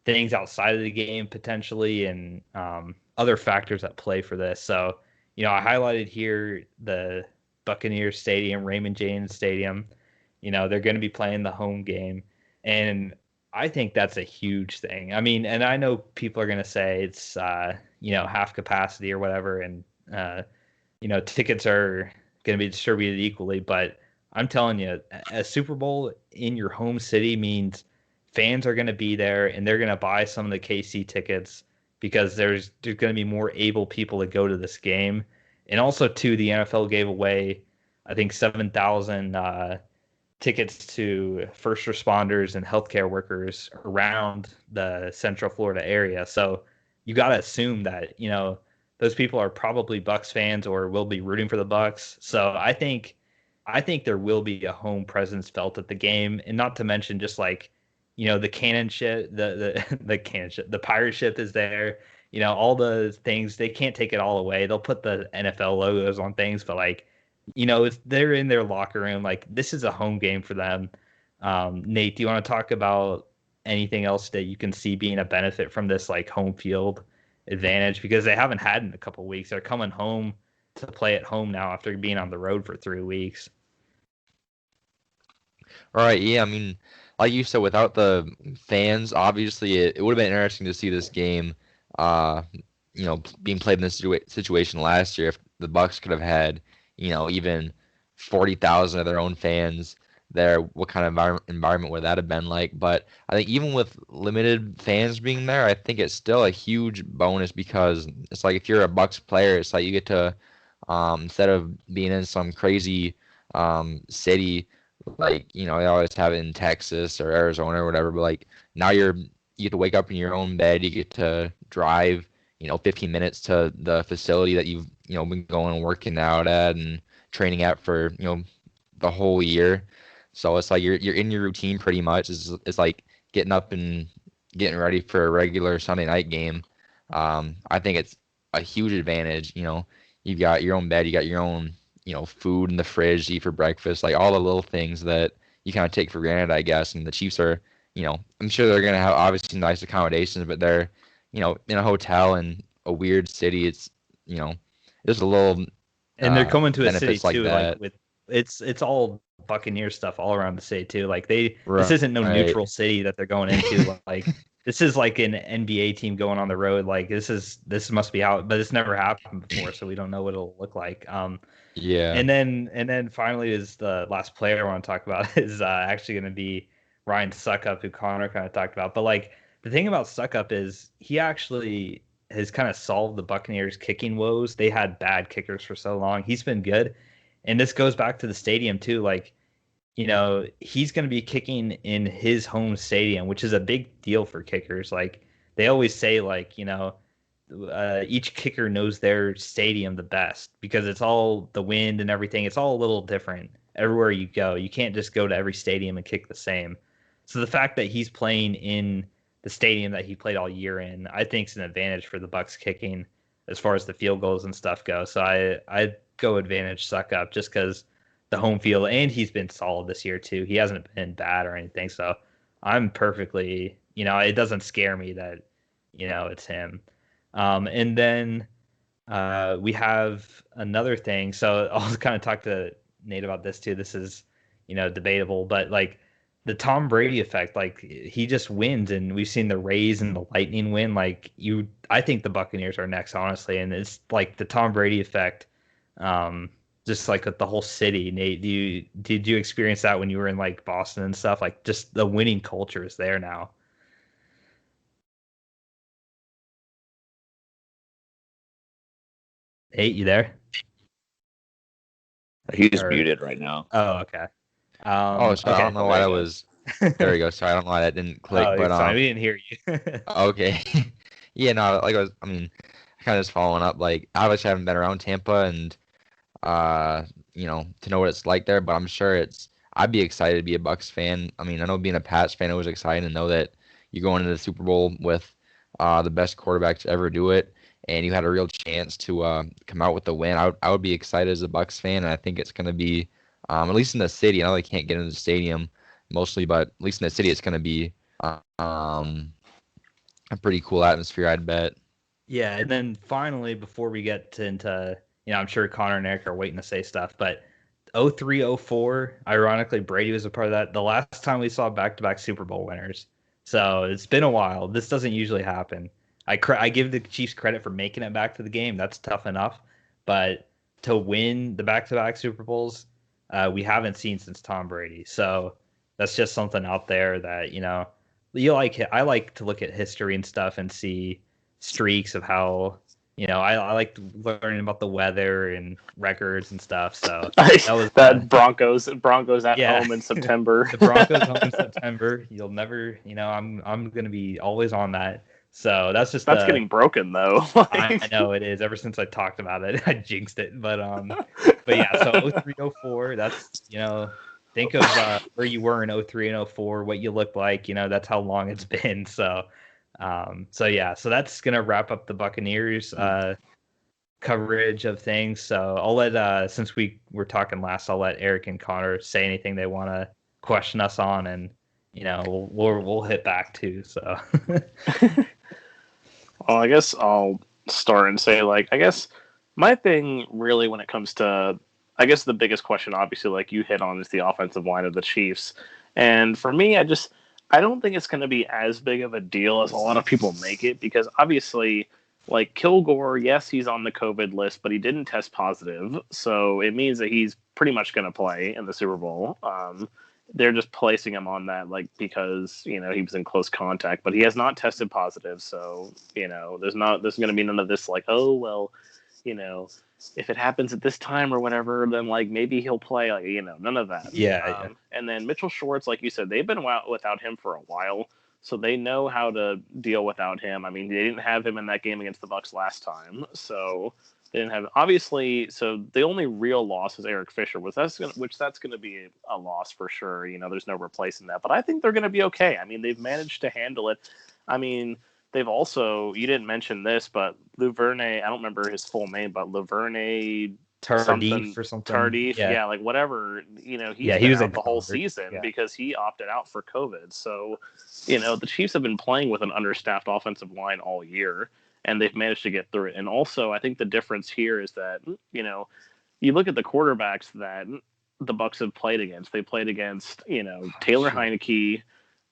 things outside of the game potentially and other factors at play for this. So, I highlighted here the Buccaneers Stadium, Raymond James Stadium. They're going to be playing the home game. And I think that's a huge thing. I mean, and I know people are going to say it's, half capacity or whatever. And, tickets are going to be distributed equally. But I'm telling you, a Super Bowl in your home city means fans are going to be there and they're going to buy some of the KC tickets because there's going to be more able people to go to this game. And also, too, the NFL gave away, I think, 7,000 tickets to first responders and healthcare workers around the Central Florida area. So you got to assume that, those people are probably Bucks fans or will be rooting for the Bucks. So I think there will be a home presence felt at the game, and not to mention just like, the cannon ship, the cannon ship, the pirate ship is there. All the things, they can't take it all away. They'll put the NFL logos on things, but like, they're in their locker room. Like, this is a home game for them. Nate, do you want to talk about anything else that you can see being a benefit from this like home field advantage? Because they haven't had in a couple of weeks. They're coming home to play at home now after being on the road for 3 weeks.
All right, yeah, I mean, like you said, without the fans, obviously it would have been interesting to see this game, being played in this situation last year. If the Bucks could have had, even 40,000 of their own fans there, what kind of environment would that have been like? But I think even with limited fans being there, I think it's still a huge bonus because it's like if you're a Bucks player, it's like you get to, instead of being in some crazy city, like, they always have it in Texas or Arizona or whatever, but like now you get to wake up in your own bed, you get to drive, 15 minutes to the facility that you've, been going and working out at and training at for, the whole year. So it's like you're in your routine pretty much. It's like getting up and getting ready for a regular Sunday night game. I think it's a huge advantage. You've got your own bed, you got your own, food in the fridge to eat for breakfast, like all the little things that you kind of take for granted, I guess. And the Chiefs are, I'm sure they're going to have obviously nice accommodations, but they're, in a hotel in a weird city. It's, just a little,
and they're coming to a city
benefits like
too,
that.
like with it's all Buccaneers stuff all around the city too. Like this
Right.
isn't no neutral city that they're going into. Like this is like an NBA team going on the road. Like this must be how, but it's never happened before, so we don't know what it'll look like.
Yeah.
And then finally is the last player I want to talk about is actually going to be Ryan Suckup, who Connor kind of talked about. But like the thing about Suckup is he actually has kind of solved the Buccaneers' kicking woes. They had bad kickers for so long. He's been good, and this goes back to the stadium too. Like, you know, he's going to be kicking in his home stadium, which is a big deal for kickers. Like they always say, like, you know, each kicker knows their stadium the best because it's all the wind and everything. It's all a little different everywhere you go. You can't just go to every stadium and kick the same. So the fact that he's playing in the stadium that he played all year in, I think is an advantage for the Bucs kicking as far as the field goals and stuff go. So I go advantage Suck Up just because the home field, and he's been solid this year too. He hasn't been bad or anything. So I'm perfectly, you know, it doesn't scare me that, you know, it's him. And then we have another thing. So I'll kind of talk to Nate about this too. This is, you know, debatable, but like the Tom Brady effect, like he just wins, and we've seen the Rays and the Lightning win. Like I think the Buccaneers are next, honestly, and it's like the Tom Brady effect. Just like the whole city. Nate, did you experience that when you were in like Boston and stuff? Like just the winning culture is there now. Nate, you there?
He's muted right now.
Oh, okay.
Oh, sorry, I don't know why that was. There we go. Sorry, I don't know why that didn't click.
Oh,
but
sorry, we didn't hear you.
Okay. Yeah, no, like I mean, kind of just following up. Like, obviously, I haven't been around Tampa, and you know, to know what it's like there. But I'm sure I'd be excited to be a Bucks fan. I mean, I know being a Pats fan, it was exciting to know that you're going into the Super Bowl with the best quarterback to ever do it, and you had a real chance to come out with the win. I would be excited as a Bucks fan, and I think it's going to be, at least in the city. I know they can't get into the stadium mostly, but at least in the city, it's going to be a pretty cool atmosphere, I'd bet.
Yeah, and then finally, before we get into, you know, I'm sure Connor and Eric are waiting to say stuff, but 03, 04, ironically, Brady was a part of that. The last time we saw back-to-back Super Bowl winners. So it's been a while. This doesn't usually happen. I give the Chiefs credit for making it back to the game. That's tough enough. But to win the back-to-back Super Bowls, we haven't seen since Tom Brady. So that's just something out there that, you know, I like to look at history and stuff and see streaks of how, you know, I like learning about the weather and records and stuff. So that was
Broncos at home in September.
The Broncos home in September. You'll never, you know, I'm gonna be always on that. So that's
getting broken though.
I know it is. Ever since I talked about it, I jinxed it. But yeah. So 03, 04. That's, you know, think of where you were in 03 and 04, what you look like. You know, that's how long it's been. So yeah, so that's gonna wrap up the Buccaneers coverage of things. So I'll let since we were talking last, I'll let Eric and Connor say anything they want to question us on, and you know we'll hit back too. So
well, I guess I'll start and say, like, I guess my thing really when it comes to, I guess the biggest question, obviously, like you hit on, is the offensive line of the Chiefs. And for me, I don't think it's going to be as big of a deal as a lot of people make it, because obviously, like Kilgore, yes, he's on the COVID list, but he didn't test positive. So it means that he's pretty much going to play in the Super Bowl. They're just placing him on that, like, because, you know, he was in close contact, but he has not tested positive. So, you know, there's going to be none of this like, oh, well, you know, if it happens at this time or whatever, then like maybe he'll play, like, you know, none of that.
Yeah.
And then Mitchell Schwartz, like you said, they've been without him for a while, so they know how to deal without him. I mean, they didn't have him in that game against the Bucs last time, so they didn't have, obviously. So the only real loss is Eric Fisher, which that's going to be a loss for sure. You know, there's no replacing that, but I think they're going to be okay. I mean, they've managed to handle it. I mean, they've also, you didn't mention this, but Luverne, I don't remember his full name, but Luverne
Tardif or something.
Tardif, yeah, like whatever. You know, he was out the whole season because he opted out for COVID. So, you know, the Chiefs have been playing with an understaffed offensive line all year, and they've managed to get through it. And also, I think the difference here is that, you know, you look at the quarterbacks that the Bucks have played against. They played against, Taylor Heineke,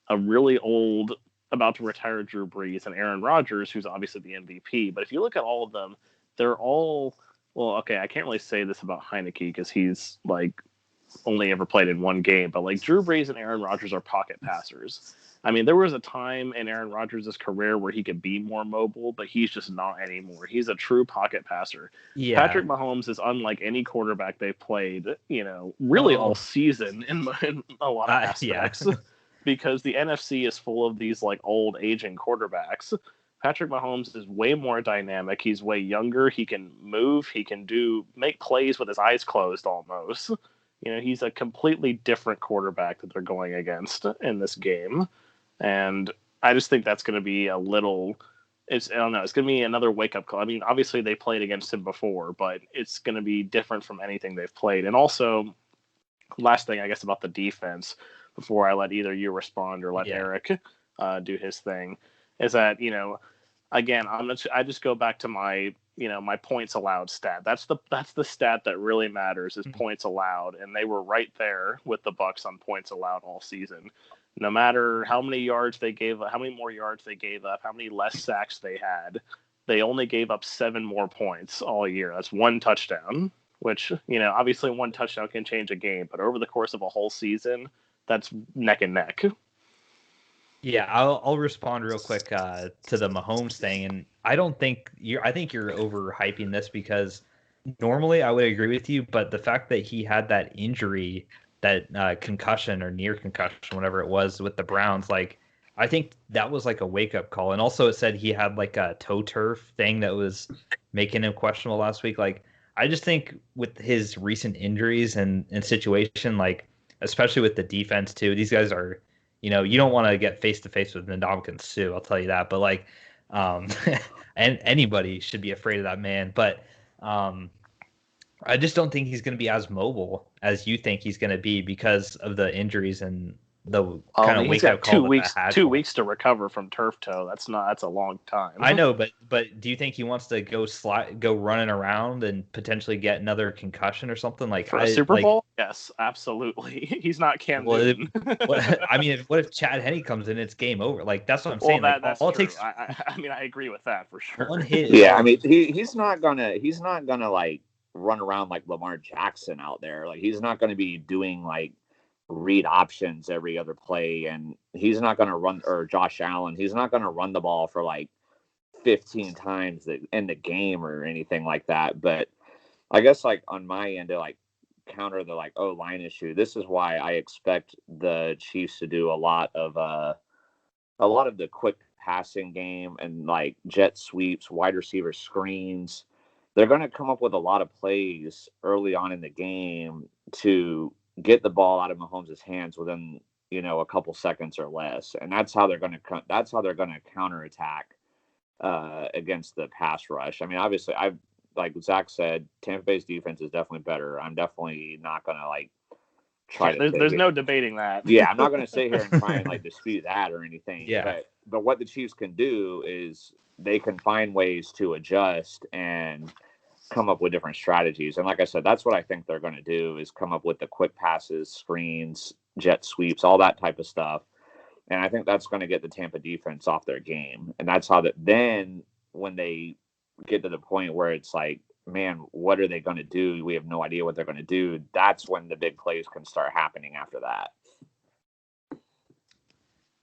a really old, about to retire Drew Brees, and Aaron Rodgers, who's obviously the MVP. But if you look at all of them, they're all, well, okay, I can't really say this about Heineke because he's only ever played in one game, but Drew Brees and Aaron Rodgers are pocket passers. I mean, there was a time in Aaron Rodgers' career where he could be more mobile, but he's just not anymore. He's a true pocket passer.
Yeah.
Patrick Mahomes is unlike any quarterback they've played, really all season in a lot of aspects. Yeah. Because the NFC is full of these old aging quarterbacks. Patrick Mahomes is way more dynamic. He's way younger. He can move. He can make plays with his eyes closed almost. He's a completely different quarterback that they're going against in this game. And I just think that's going to be I don't know, it's going to be another wake-up call. I mean, obviously they played against him before, but it's going to be different from anything they've played. And also, last thing, I guess, about the defense, before I let either you respond or let Eric do his thing, is that, again, I just go back to my my points allowed stat. That's the stat that really matters, is points allowed, and they were right there with the Bucks on points allowed all season. No matter how many yards they gave up, how many more yards they gave up, how many less sacks they had, they only gave up 7 more points all year. That's 1 touchdown, which, obviously 1 touchdown can change a game, but over the course of a whole season, that's neck and neck.
Yeah, I'll respond real quick to the Mahomes thing, and I think you're overhyping this, because normally I would agree with you, but the fact that he had that injury, that concussion or near concussion, whatever it was, with the Browns, I think that was a wake-up call. And also it said he had a toe turf thing that was making him questionable last week. I just think with his recent injuries and situation, especially with the defense too, these guys are, you don't want to get face-to-face with Ndamukong Suh, I'll tell you that. But and anybody should be afraid of that man. But I just don't think he's going to be as mobile as you think he's going to be because of the injuries and the kind of wake up call.
2 weeks to recover from turf toe. That's a long time.
I know, but do you think he wants to go running around and potentially get another concussion or something
for a Super Bowl? Yes, absolutely. He's not Cam Newton.
What if Chad Henne comes in? It's game over. That's what I'm saying.
That's all true. It takes. I agree with that for sure.
One hit.
Yeah, I mean, he's not gonna run around like Lamar Jackson out there. He's not going to be doing read options every other play, and he's not going to run, or Josh Allen, he's not going to run the ball for 15 times in the game or anything like that. But I guess on my end to counter the O-line issue, this is why I expect the Chiefs to do a lot of the quick passing game and jet sweeps, wide receiver screens. They're going to come up with a lot of plays early on in the game to get the ball out of Mahomes' hands within, a couple seconds or less, and that's how they're going to counterattack against the pass rush. I mean, obviously, like Zach said, Tampa Bay's defense is definitely better. I'm definitely not going to try to.
There's no debating that.
Yeah, I'm not going to sit here and try and dispute that or anything.
Yeah.
But what the Chiefs can do is they can find ways to adjust and come up with different strategies. And like I said, that's what I think they're going to do, is come up with the quick passes, screens, jet sweeps, all that type of stuff. And I think that's going to get the Tampa defense off their game. And that's how then when they get to the point where it's man, what are they going to do? We have no idea what they're going to do. That's when the big plays can start happening after that.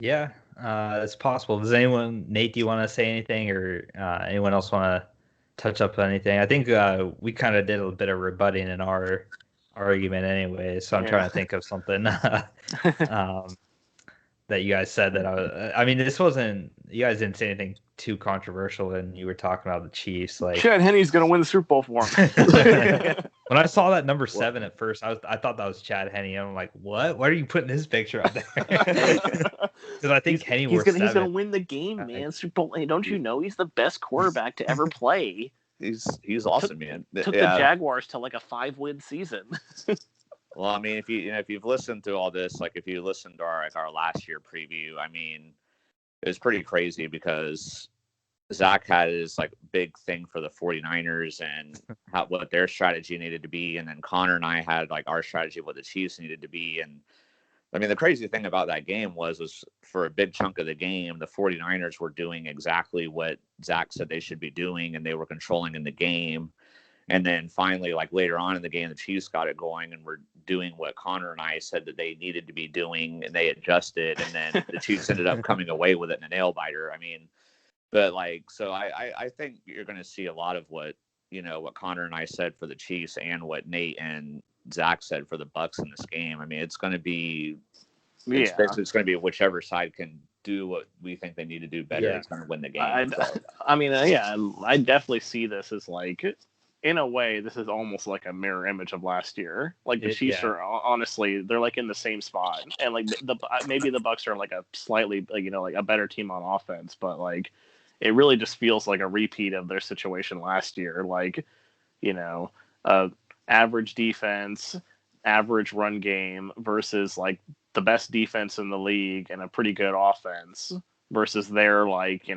Yeah, it's possible. Does Nate, do you want to say anything, or anyone else want to touch up on anything? I think we kind of did a bit of rebutting in our argument anyway, so I'm trying to think of something that you guys said that I mean, this wasn't, you guys didn't say anything too controversial when you were talking about the Chiefs.
Chad Henne's going to win the Super Bowl for him.
When I saw that number 7 at first, I thought that was Chad Henne. I'm like, what? Why are you putting his picture out there? Because I think Henne
he's going to win the game, man. Super Bowl. Hey, don't you know he's the best quarterback to ever play?
He's awesome, man.
Took the Jaguars to a 5-win season.
Well, I mean, if you've listened to all this, if you listened to our last year preview, I mean, it was pretty crazy because Zach had his like big thing for the 49ers and what their strategy needed to be. And then Connor and I had like our strategy, what the Chiefs needed to be. And I mean, the crazy thing about that game was for a big chunk of the game, the 49ers were doing exactly what Zach said they should be doing, and they were controlling in the game. And then finally, like later on in the game, the Chiefs got it going and were doing what Connor and I said that they needed to be doing, and they adjusted. And then the Chiefs ended up coming away with it in a nail biter. I mean, but like, so I think you're going to see a lot of what Connor and I said for the Chiefs and what Nate and Zach said for the Bucks in this game. I mean, it's going to be, it's going to be whichever side can do what we think they need to do better. It's going to win the game.
I definitely see this as like, in a way, this is almost like a mirror image of last year. Like the Chiefs are honestly, they're like in the same spot, and like maybe the Bucks are like a slightly like a better team on offense, but like it really just feels like a repeat of their situation last year. Like average defense, average run game versus like the best defense in the league and a pretty good offense versus their like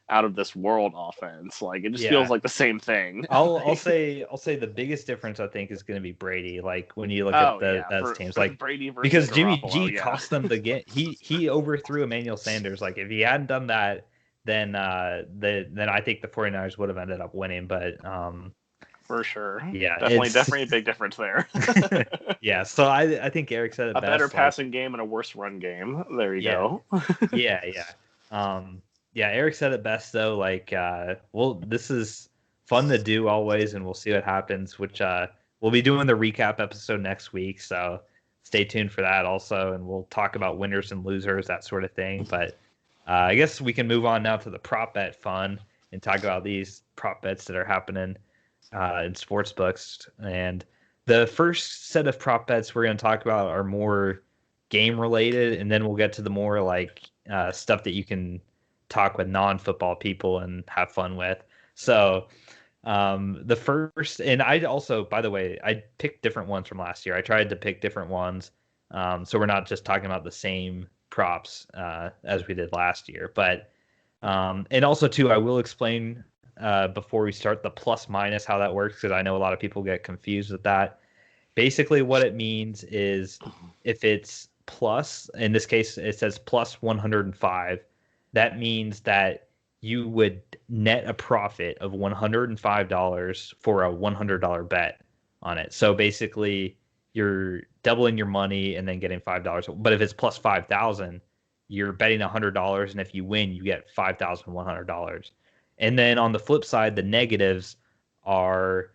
out of this world offense. Like it just feels like the same thing.
I'll say the biggest difference I think is going to be Brady. Like when you look at those teams, like
Brady versus
because Jimmy
Garoppolo,
G cost them the game. He overthrew Emmanuel Sanders. Like if he hadn't done that, then I think the 49ers would have ended up winning. But
for sure,
yeah,
definitely a big difference there.
Yeah, so I think Eric said it best.
A better passing game and a worse run game. There you go.
Yeah. Yeah, Eric said it best though. Like, this is fun to do always, and we'll see what happens. Which we'll be doing the recap episode next week, so stay tuned for that also, and we'll talk about winners and losers, that sort of thing. But I guess we can move on now to the prop bet fun and talk about these prop bets that are happening in sports books. And the first set of prop bets we're going to talk about are more game related, and then we'll get to the more like stuff that you can talk with non-football people and have fun with. So the first, and I also, by the way, I picked different ones from last year. I tried to pick different ones, so we're not just talking about the same props as we did last year. But and also too, I will explain before we start the plus minus how that works, because I know a lot of people get confused with that. Basically, what it means is if it's plus, in this case, it says plus 105. That means that you would net a profit of $105 for a $100 bet on it. So basically, you're doubling your money and then getting $5. But if it's plus 5,000, you're betting $100, and if you win, you get $5,100. And then on the flip side, the negatives are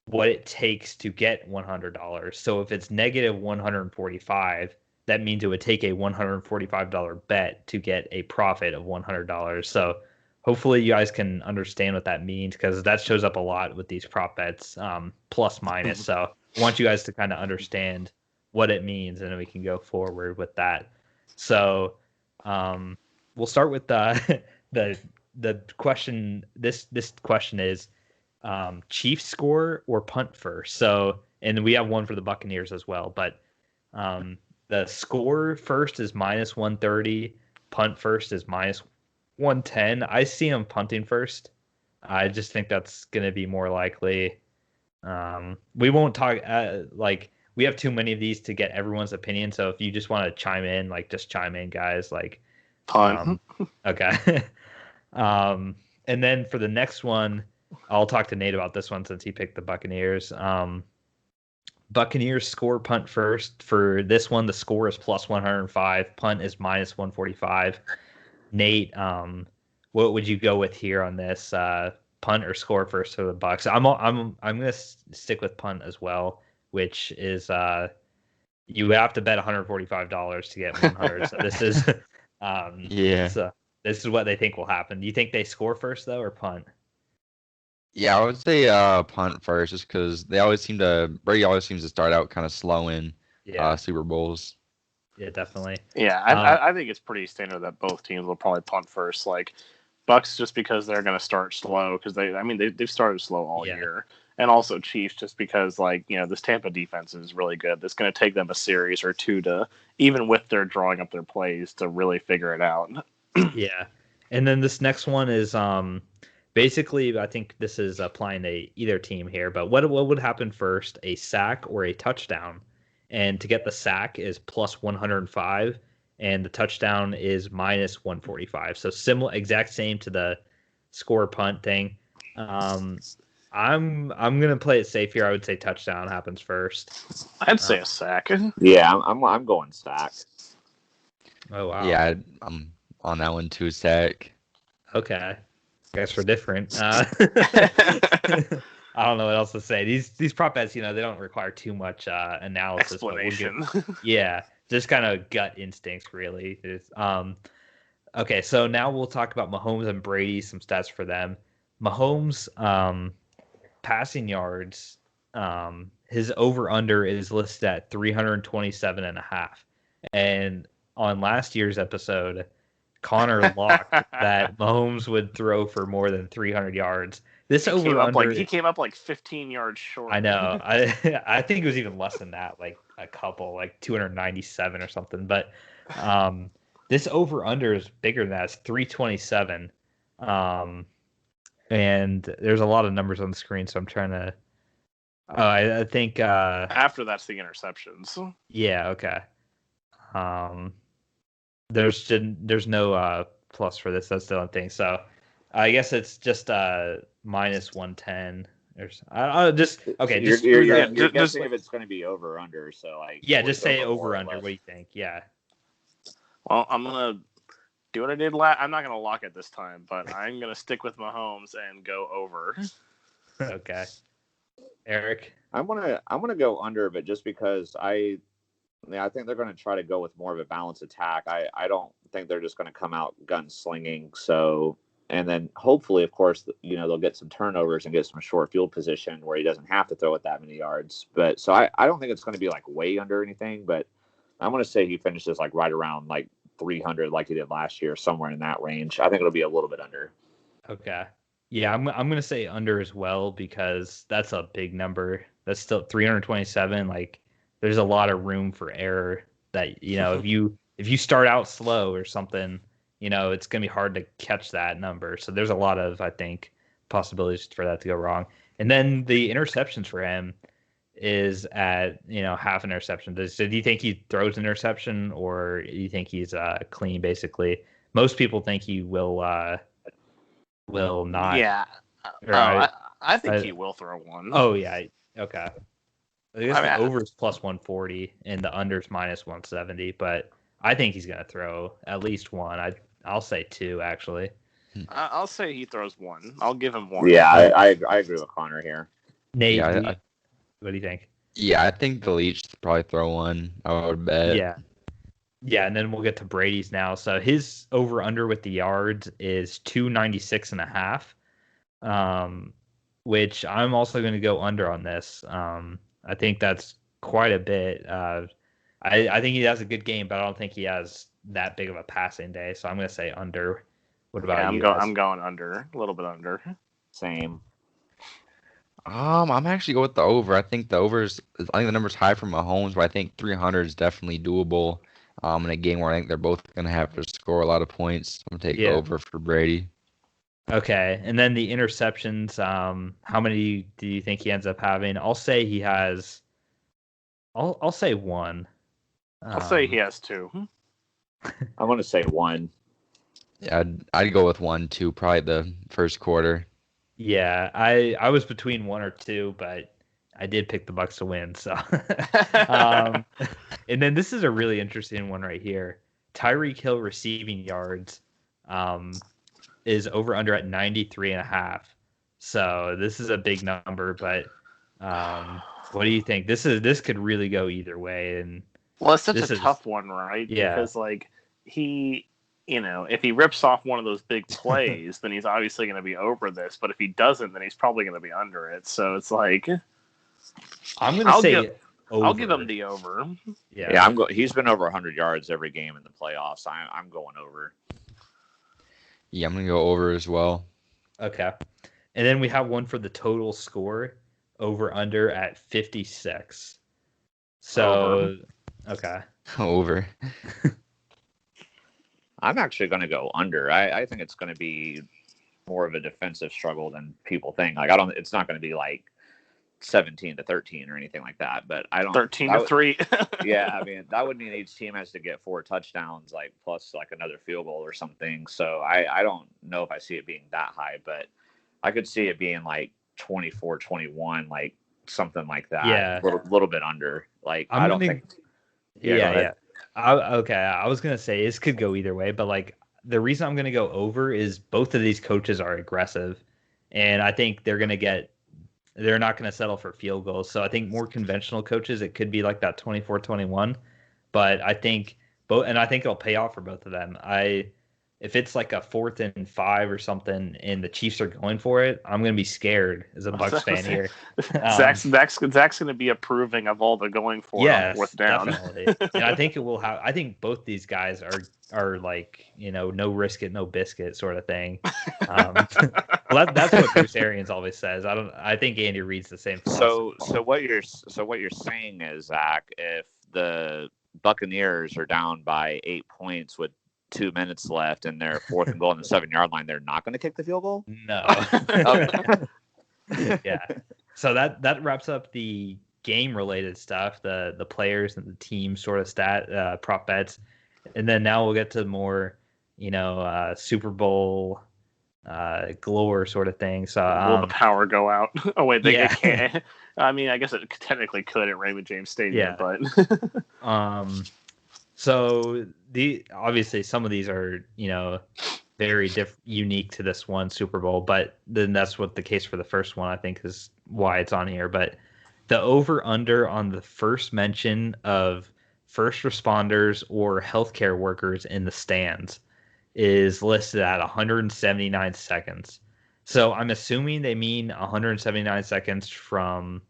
what it takes to get $100. So if it's negative 145, that means it would take a $145 bet to get a profit of $100. So hopefully you guys can understand what that means, because that shows up a lot with these prop bets, plus minus. So I want you guys to kind of understand what it means, and then we can go forward with that. So we'll start with the question. This question is Chiefs score or punt first. So, and we have one for the Buccaneers as well, but the score first is minus 130. Punt first is minus 110. I see them punting first. I just think that's going to be more likely. We won't talk like we have too many of these to get everyone's opinion. So if you just want to chime in, like just chime in, guys. Like
punt.
Okay. And then for the next one, I'll talk to Nate about this one since he picked the Buccaneers. Buccaneers score punt first. For this one, the score is plus 105. Punt is minus 145. Nate, what would you go with here on this? Punt or score first for the Bucs? I'm gonna stick with punt as well, which is you have to bet $145 to get 100. So this is So this is what they think will happen. Do you think they score first though, or punt?
Yeah, I would say punt first, just because Brady always seems to start out kind of slow in Super Bowls.
Yeah, definitely.
Yeah, I think it's pretty standard that both teams will probably punt first. Like Bucks, just because they're going to start slow, because they've started slow all year, and also Chiefs just because this Tampa defense is really good. It's going to take them a series or two to, even with their drawing up their plays, to really figure it out.
Yeah. And then this next one is basically, I think this is applying to either team here, but what would happen first, a sack or a touchdown? And to get the sack is plus 105, and the touchdown is minus 145. So similar, exact same to the score punt thing. I'm gonna play it safe here. I would say touchdown happens first.
I'd say a sack.
Yeah, I'm going sack.
Oh wow.
Yeah, I'm on that one too, sack.
Okay. Guess we're different. I don't know what else to say. These prop bets, they don't require too much analysis.
Explanation.
Yeah, just kind of gut instincts, really. Okay, so now we'll talk about Mahomes and Brady, some stats for them. Mahomes, passing yards, his over-under is listed at 327.5. And on last year's episode, Connor locked that Mahomes would throw for more than 300 yards. This over-under...
He came up like 15 yards short.
I know. I think it was even less than that, like a couple, like 297 or something. But this over-under is bigger than that. It's 327. And there's a lot of numbers on the screen, so I'm trying to... I think...
After that's the interceptions.
Yeah, okay. There's no plus for this. That's the only thing. So I guess it's just minus 110. I'll just okay.
You're guessing if it's going to be over or under. So like
just say over under. What do you think? Yeah.
Well, I'm gonna do what I did last. I'm not gonna lock it this time, but I'm gonna stick with Mahomes and go over.
Okay. Eric,
I'm gonna go under, but just because I think they're going to try to go with more of a balanced attack. I don't think they're just going to come out gunslinging. So, and then hopefully, of course, they'll get some turnovers and get some short field position where he doesn't have to throw it that many yards. But so I don't think it's going to be like way under anything, but I'm going to say he finishes like right around like 300 like he did last year, somewhere in that range. I think it'll be a little bit under.
Okay. Yeah, I'm going to say under as well because that's a big number. That's still 327. Like, there's a lot of room for error that, if you start out slow or something, it's going to be hard to catch that number. So there's a lot of, I think, possibilities for that to go wrong. And then the interceptions for him is at, half an interception. So do you think he throws an interception or do you think he's clean, basically? Most people think he will not.
Yeah. I think he will throw one.
Oh, yeah. Okay. I guess the over is plus 140 and the under is minus 170, but I think he's going to throw at least one. I'll say two, actually.
I'll say he throws one. I'll give him one.
Yeah, I agree with Connor here.
Nate, what do you think?
Yeah, I think the Leach probably throw one. I would bet.
Yeah. Yeah, and then we'll get to Brady's now. So his over-under with the yards is 296.5, which I'm also going to go under on this. I think that's quite a bit. I think he has a good game, but I don't think he has that big of a passing day. So I'm going to say under. What about you?
I'm going under, a little bit under.
Same.
I'm actually going with the over. I think the number's high for Mahomes, but I think 300 is definitely doable. In a game where I think they're both going to have to score a lot of points. I'm going to take the over for Brady.
Okay, and then the interceptions, how many do you think he ends up having? I'll say he has... I'll say one.
I'll say he has two.
I'm going to say one.
Yeah, I'd go with 1, 2, probably the first quarter.
Yeah, I was between 1 or 2, but I did pick the Bucs to win. So, and then this is a really interesting one right here. Tyreek Hill receiving yards is over under at 93.5. So this is a big number, but what do you think? This could really go either way. And
well, it's such a tough one, right?
Yeah,
because like he. If he rips off one of those big plays, then he's obviously going to be over this. But if he doesn't, then he's probably going to be under it. So it's like,
I'm going to say over.
I'll give him the over.
Yeah, he's been over 100 yards every game in the playoffs. I'm going over.
Yeah, I'm going to go over as well.
Okay. And then we have one for the total score, over under at 56. So, okay.
Over.
I'm actually going to go under. I think it's going to be more of a defensive struggle than people think. Like it's not going to be like 17-13 or anything like that. But I don't
13-3.
Yeah, I mean that would mean each team has to get 4 touchdowns, like plus like another field goal or something. So I don't know if I see it being that high, but I could see it being like 24-21, like something like that.
Yeah,
little bit under. Like
I don't think.
Yeah.
Okay, I was gonna say this could go either way, but like the reason I'm gonna go over is both of these coaches are aggressive, and I think they're not gonna settle for field goals. So I think more conventional coaches, it could be like that 24-21, but I think I think it'll pay off for both of them. If it's like a 4th and 5 or something, and the Chiefs are going for it, I'm gonna be scared as a Bucs fan here.
Zach's going to be approving of all the going for it on 4th down.
Definitely. And I think it will have. I think both these guys are like no risk it, no biscuit sort of thing. Well, that's what Bruce Arians always says. I think Andy Reid's the same philosophy.
So what you're saying is, Zach, if the Buccaneers are down by 8 points with 2 minutes left and they're 4th and goal on the 7-yard line, they're not going to kick the field goal?
No. Yeah. So that wraps up the game related stuff, the players and the team sort of stat prop bets, and then now we'll get to more Super Bowl glory sort of thing. So
will the power go out? Oh wait, they can't. I mean, I guess it technically could at Raymond James Stadium, but
so obviously some of these are very unique to this one Super Bowl, but then that's what the case for the first one I think is why it's on here. But the over under on the first mention of first responders or healthcare workers in the stands is listed at 179 seconds. So I'm assuming they mean 179 seconds from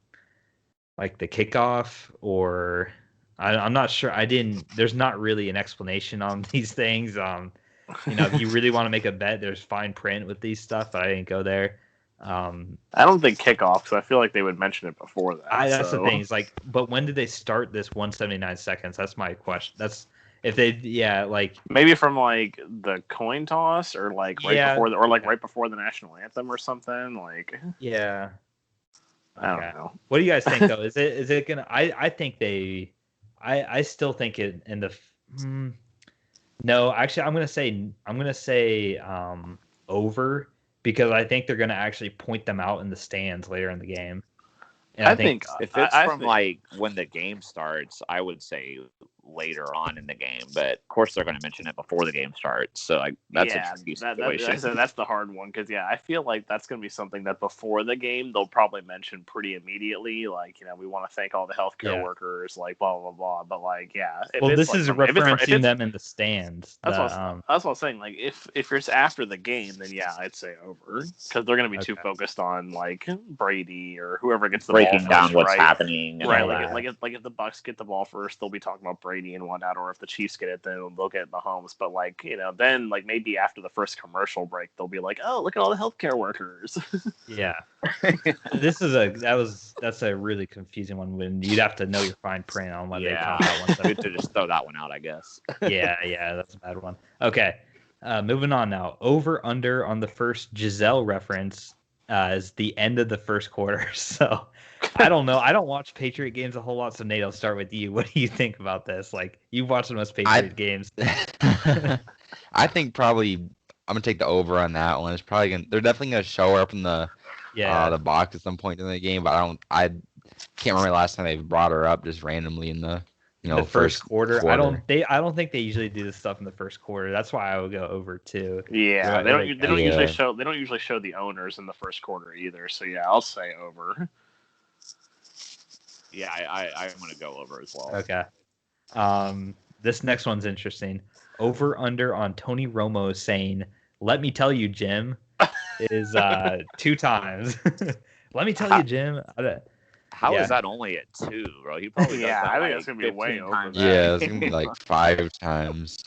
like the kickoff, or I'm not sure. There's not really an explanation on these things. If you really want to make a bet, there's fine print with these stuff, but I didn't go there.
I don't think kickoff, because I feel like they would mention it before that.
That's the thing. It's like, but when did they start this 179 seconds? That's my question. That's if they, like
maybe from like the coin toss or like right before the national anthem or something. Like,
yeah,
I don't know.
What do you guys think though? Is it gonna? I think they. I still think it in the. No, actually, I'm gonna say over, because I think they're gonna actually point them out in the stands later in the game. And
I think if it's like when the game starts, I would say later on in the game. But of course, they're going to mention it before the game starts. So that's a tricky situation.
That's the hard one, because I feel like that's going to be something that before the game they'll probably mention pretty immediately. Like, we want to thank all the healthcare workers, like blah blah blah. But like,
this is referencing them in the stands.
That's what I'm saying. Like, if it's after the game, then I'd say over, because they're going to be too focused on like Brady or whoever gets the
breaking
ball
down
first,
what's happening.
Right, like if the Bucs get the ball first, they'll be talking about Brady and whatnot, or if the Chiefs get it, then they'll get Mahomes. But like, then like maybe after the first commercial break, they'll be like, oh, look at all the healthcare workers.
Yeah. That's a really confusing one when you'd have to know your fine print on what they talk about.
Good to just throw that one out, I guess.
Yeah, that's a bad one. Okay. Moving on now. Over under on the first Giselle reference is the end of the first quarter. So I don't know. I don't watch Patriot games a whole lot. So Nate, I'll start with you. What do you think about this? Like, you've watched the most Patriot games.
I think probably I'm gonna take the over on that one. It's probably they're definitely gonna show her up in the box at some point in the game. But I can't remember the last time they brought her up just randomly in the
the first quarter. I don't think they usually do this stuff in the first quarter. That's why I would go over too.
Yeah, they don't usually show the owners in the first quarter either. So I'll say over.
Yeah, I'm going to go over as well.
Okay. This next one's interesting. Over under on Tony Romo saying, "Let me tell you, Jim," is 2 times. Let me tell you, Jim.
How is that only at 2, bro? He probably does that
I think
like
it's gonna be way over.
Yeah, it's gonna be like 5 times.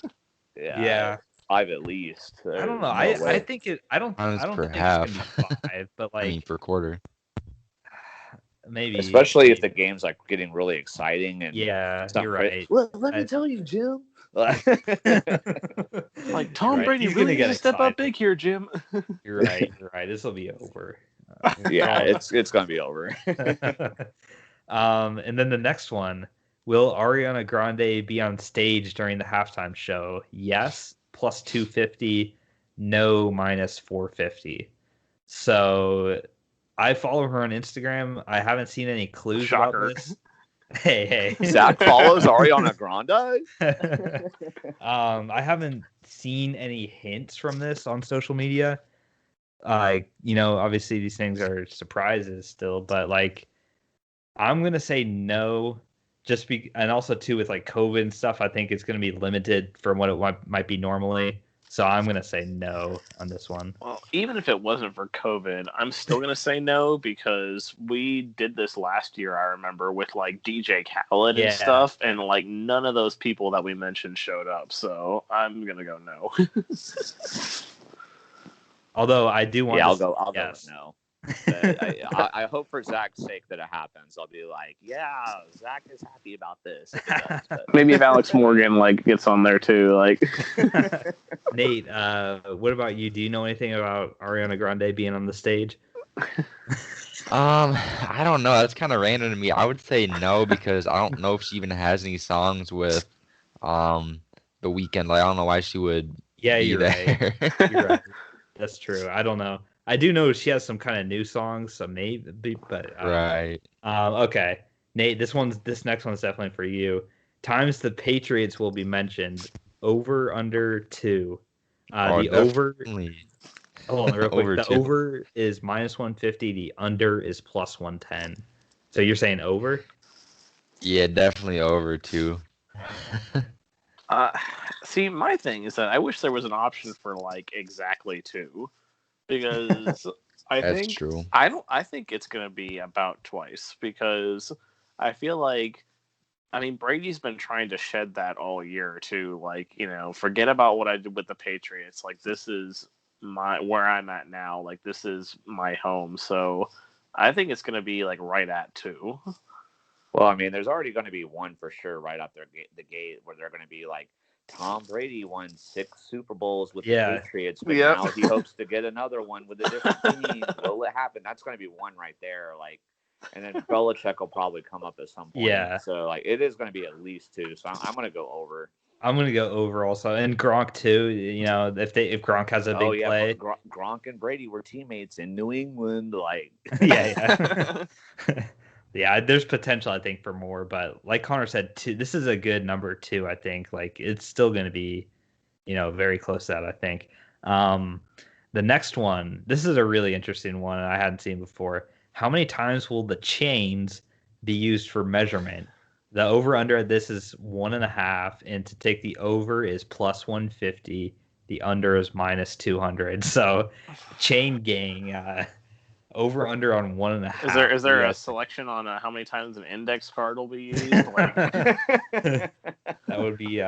Yeah. 5 at least.
I don't know. I think it. I don't think it's gonna be 5, but like
I mean, per quarter.
Maybe.
Especially if the game's like getting really exciting and
you're right.
Well, let me tell you, Jim.
Like Tom
right.
Brady
He's
really
gonna
needs
get
to step up
excited.
big here, Jim.
You're right. You're right. This will be over.
Yeah, it's gonna be over.
And then the next one: will Ariana Grande be on stage during the halftime show? Yes, plus 250. No, minus 450. So I follow her on Instagram. I haven't seen any clues
Shocker.
about this. Hey.
Zach follows Ariana Grande.
I haven't seen any hints from this on social media. Obviously these things are surprises still, but like, I'm gonna say no, and also too with like COVID and stuff. I think it's gonna be limited from what it might be normally. So I'm gonna say no on this one.
Well, even if it wasn't for COVID, I'm still gonna say no because we did this last year. I remember with like DJ Khaled and stuff, and like none of those people that we mentioned showed up. So I'm gonna go no.
Although I do want.
Yeah,
I'll
go with no. I hope for Zach's sake that it happens. I'll be like, yeah, Zach is happy about this.
Maybe if Alex Morgan like gets on there too, like.
Nate, what about you? Do you know anything about Ariana Grande being on the stage?
I don't know. That's kind of random to me. I would say no because I don't know if she even has any songs with The Weeknd. Like I don't know why she would.
Yeah,
be
you're
there.
right. You're right. That's true. I don't know. I do know she has some kind of new songs, so maybe, but
right.
Okay, Nate, this next one's definitely for you. Times the Patriots will be mentioned. Over under 2. The over. Hold on, real quick.
Over
The
2.
over is minus 150. The under is plus 110. So you're saying over?
Yeah,
definitely over 2.
See, my thing is that I wish there was an option for like exactly 2. Because
That's true.
I think it's gonna be about twice because I feel like Brady's been trying to shed that all year too. Like, forget about what I did with the Patriots. Like this is where I'm at now. Like this is my home. So I think it's gonna be like right at 2.
Well, there's already going to be one for sure right out there the gate where they're going to be like, Tom Brady won 6 Super Bowls with the Patriots, but now he hopes to get another one with a different team. Will it happen? That's going to be one right there. Like, and then Belichick will probably come up at some point.
Yeah.
So like, it is going to be at least 2. So I'm going to go over.
I'm going to go over also, and Gronk too. If Gronk has a big play,
Gronk and Brady were teammates in New England. Like,
yeah. Yeah, there's potential, I think, for more, but like Connor said, 2. This is a good number 2. I think like it's still going to be, very close to that. I think. The next one, this is a really interesting one I hadn't seen before. How many times will the chains be used for measurement? The over under this is 1.5, and to take the over is plus 150. The under is minus 200. So, chain gang. Over under on 1.5.
Is there a selection on how many times an index card will be used? Like...
That would be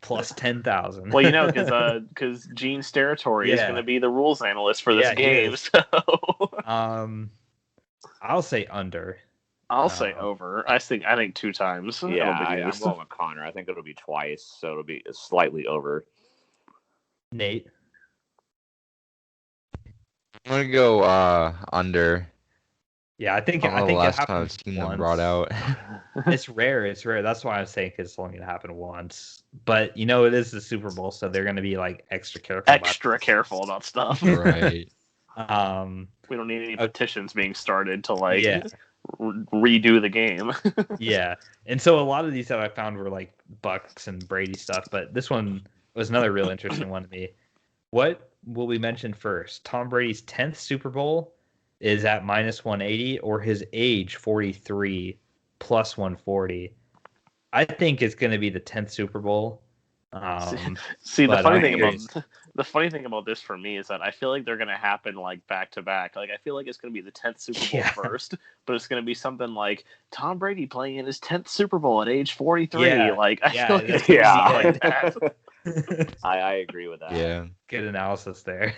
plus 10,000.
Well, because Gene's territory is going to be the rules analyst for this game. So
I'll say under.
I'll say over. I think 2 times.
Yeah, I'm going with Connor. I think it'll be twice, so it'll be slightly over.
Nate.
I'm gonna go under.
Yeah, I think
last
it
time I've seen them brought out.
It's rare. That's why I'm saying it's only gonna happen once. But it is the Super Bowl, so they're gonna be like extra careful.
About stuff.
Right.
We don't need any petitions being started to redo the game.
Yeah, and so a lot of these that I found were like Bucks and Brady stuff, but this one was another real interesting one to me. What will we mention first? Tom Brady's 10th Super Bowl is at minus 180, or his age 43 plus 140. I think it's going to be the 10th Super Bowl.
See, the funny thing about this for me is that I feel like they're going to happen like back to back. Like I feel like it's going to be the 10th Super Bowl first, but it's going to be something like Tom Brady playing in his 10th Super Bowl at age 43.
Yeah.
Like I feel like it's going to be like that.
I agree with that.
Yeah.
Good analysis there.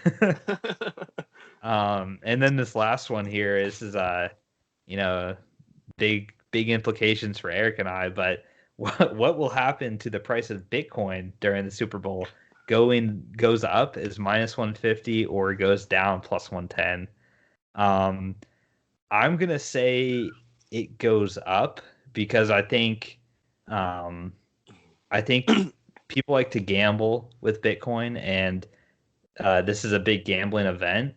And then this last one here, this is big implications for Eric and I, but what will happen to the price of Bitcoin during the Super Bowl? Goes up is -150 or goes down +110. I'm gonna say it goes up because I think people like to gamble with Bitcoin, and this is a big gambling event.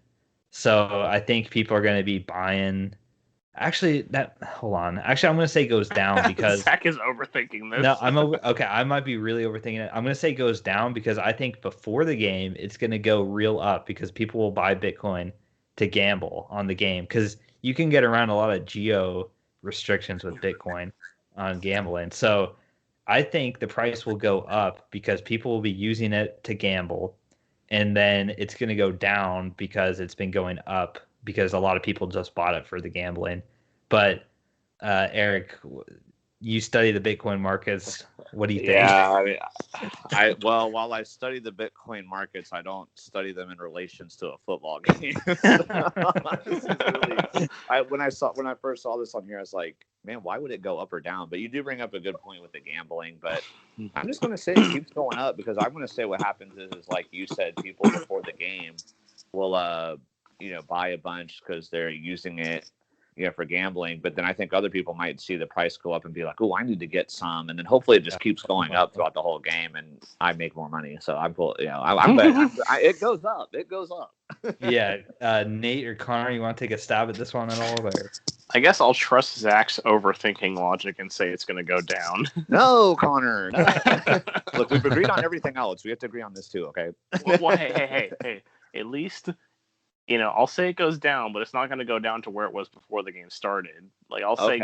So I think people are going to be buying. Actually, hold on. Actually, I'm going to say goes down because
Zach is overthinking this.
no, okay. I might be really overthinking it. I'm going to say goes down because I think before the game it's going to go real up because people will buy Bitcoin to gamble on the game because you can get around a lot of geo restrictions with Bitcoin on gambling. So I think the price will go up because people will be using it to gamble, and then it's going to go down because it's been going up because a lot of people just bought it for the gambling. But Eric, you study the Bitcoin markets. What do you think?
Yeah, I mean, well, while I study the Bitcoin markets, I don't study them in relations to a football game. When I first saw this on here, I was like, man, why would it go up or down? But you do bring up a good point with the gambling. But I'm just going to say it keeps going up because I'm going to say what happens is like you said, people before the game will buy a bunch because they're using it for gambling. But then I think other people might see the price go up and be like, oh, I need to get some. And then hopefully it just keeps going up throughout the whole game and I make more money. So I'm cool. It goes up. It goes up.
Yeah. Nate or Connor, you want to take a stab at this one at all? Or?
I guess I'll trust Zach's overthinking logic and say it's going to go down.
No, Connor. No. Look, we've agreed on everything else. We have to agree on this too, okay?
Well, hey. At least, I'll say it goes down, but it's not going to go down to where it was before the game started. Like I'll say,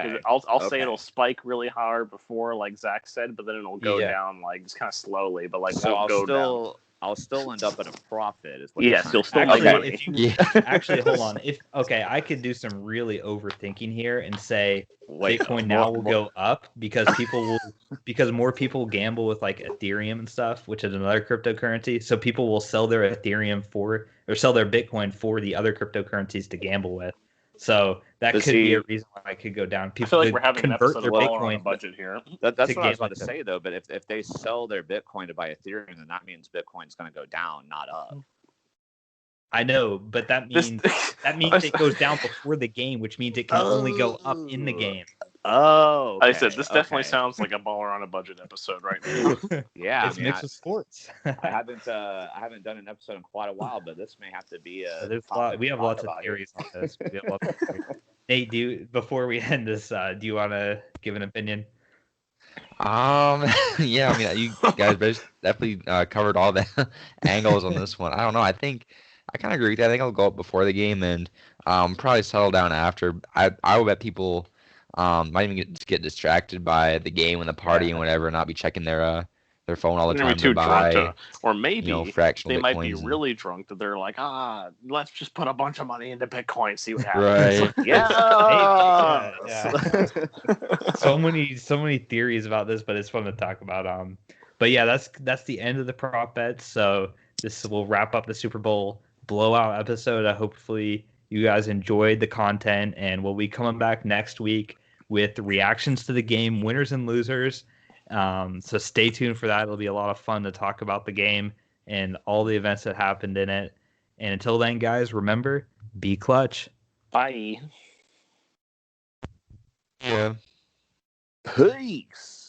say it'll spike really hard before, like Zach said, but then it'll go down like just kind of slowly, but like
so
won't go down.
I'll still end up at a profit. Is what
you'll still
make
money.
Actually, hold on. I could do some really overthinking here and say Bitcoin now will go up because because more people gamble with like Ethereum and stuff, which is another cryptocurrency. So people will sell their Ethereum or sell their Bitcoin for the other cryptocurrencies to gamble with. So that could be a reason why it could go down. People
I feel like we're having
convert
their Bitcoin budget here.
That's what I was about to say, though. But if they sell their Bitcoin to buy Ethereum, then that means Bitcoin's going to go down, not up.
I know, but that means it goes down before the game, which means it can only go up in the game.
Oh, okay.
I said this definitely sounds like a baller on a budget episode right now.
Yeah,
it's mixed with sports.
I haven't done an episode in quite a while, but this may have to be
we have lots of theories on this. Nate, before we end this, do you want to give an opinion?
Yeah, I mean, you guys definitely covered all the angles on this one. I don't know. I think I kind of agree with that. I think I'll go up before the game and probably settle down after. I will bet people might even get distracted by the game and the party and whatever, and not be checking their phone all the time to buy.
Or maybe
fractional
they might be
Bitcoins
really drunk that they're like, let's just put a bunch of money into Bitcoin, see what happens.
Right.
Yeah. So many theories about this, but it's fun to talk about. But yeah, that's the end of the prop bets. So this will wrap up the Super Bowl blowout episode. Hopefully you guys enjoyed the content, and we'll be coming back next week with reactions to the game, winners and losers. So stay tuned for that. It'll be a lot of fun to talk about the game and all the events that happened in it. And until then, guys, remember, be clutch.
Bye.
Yeah.
Peace.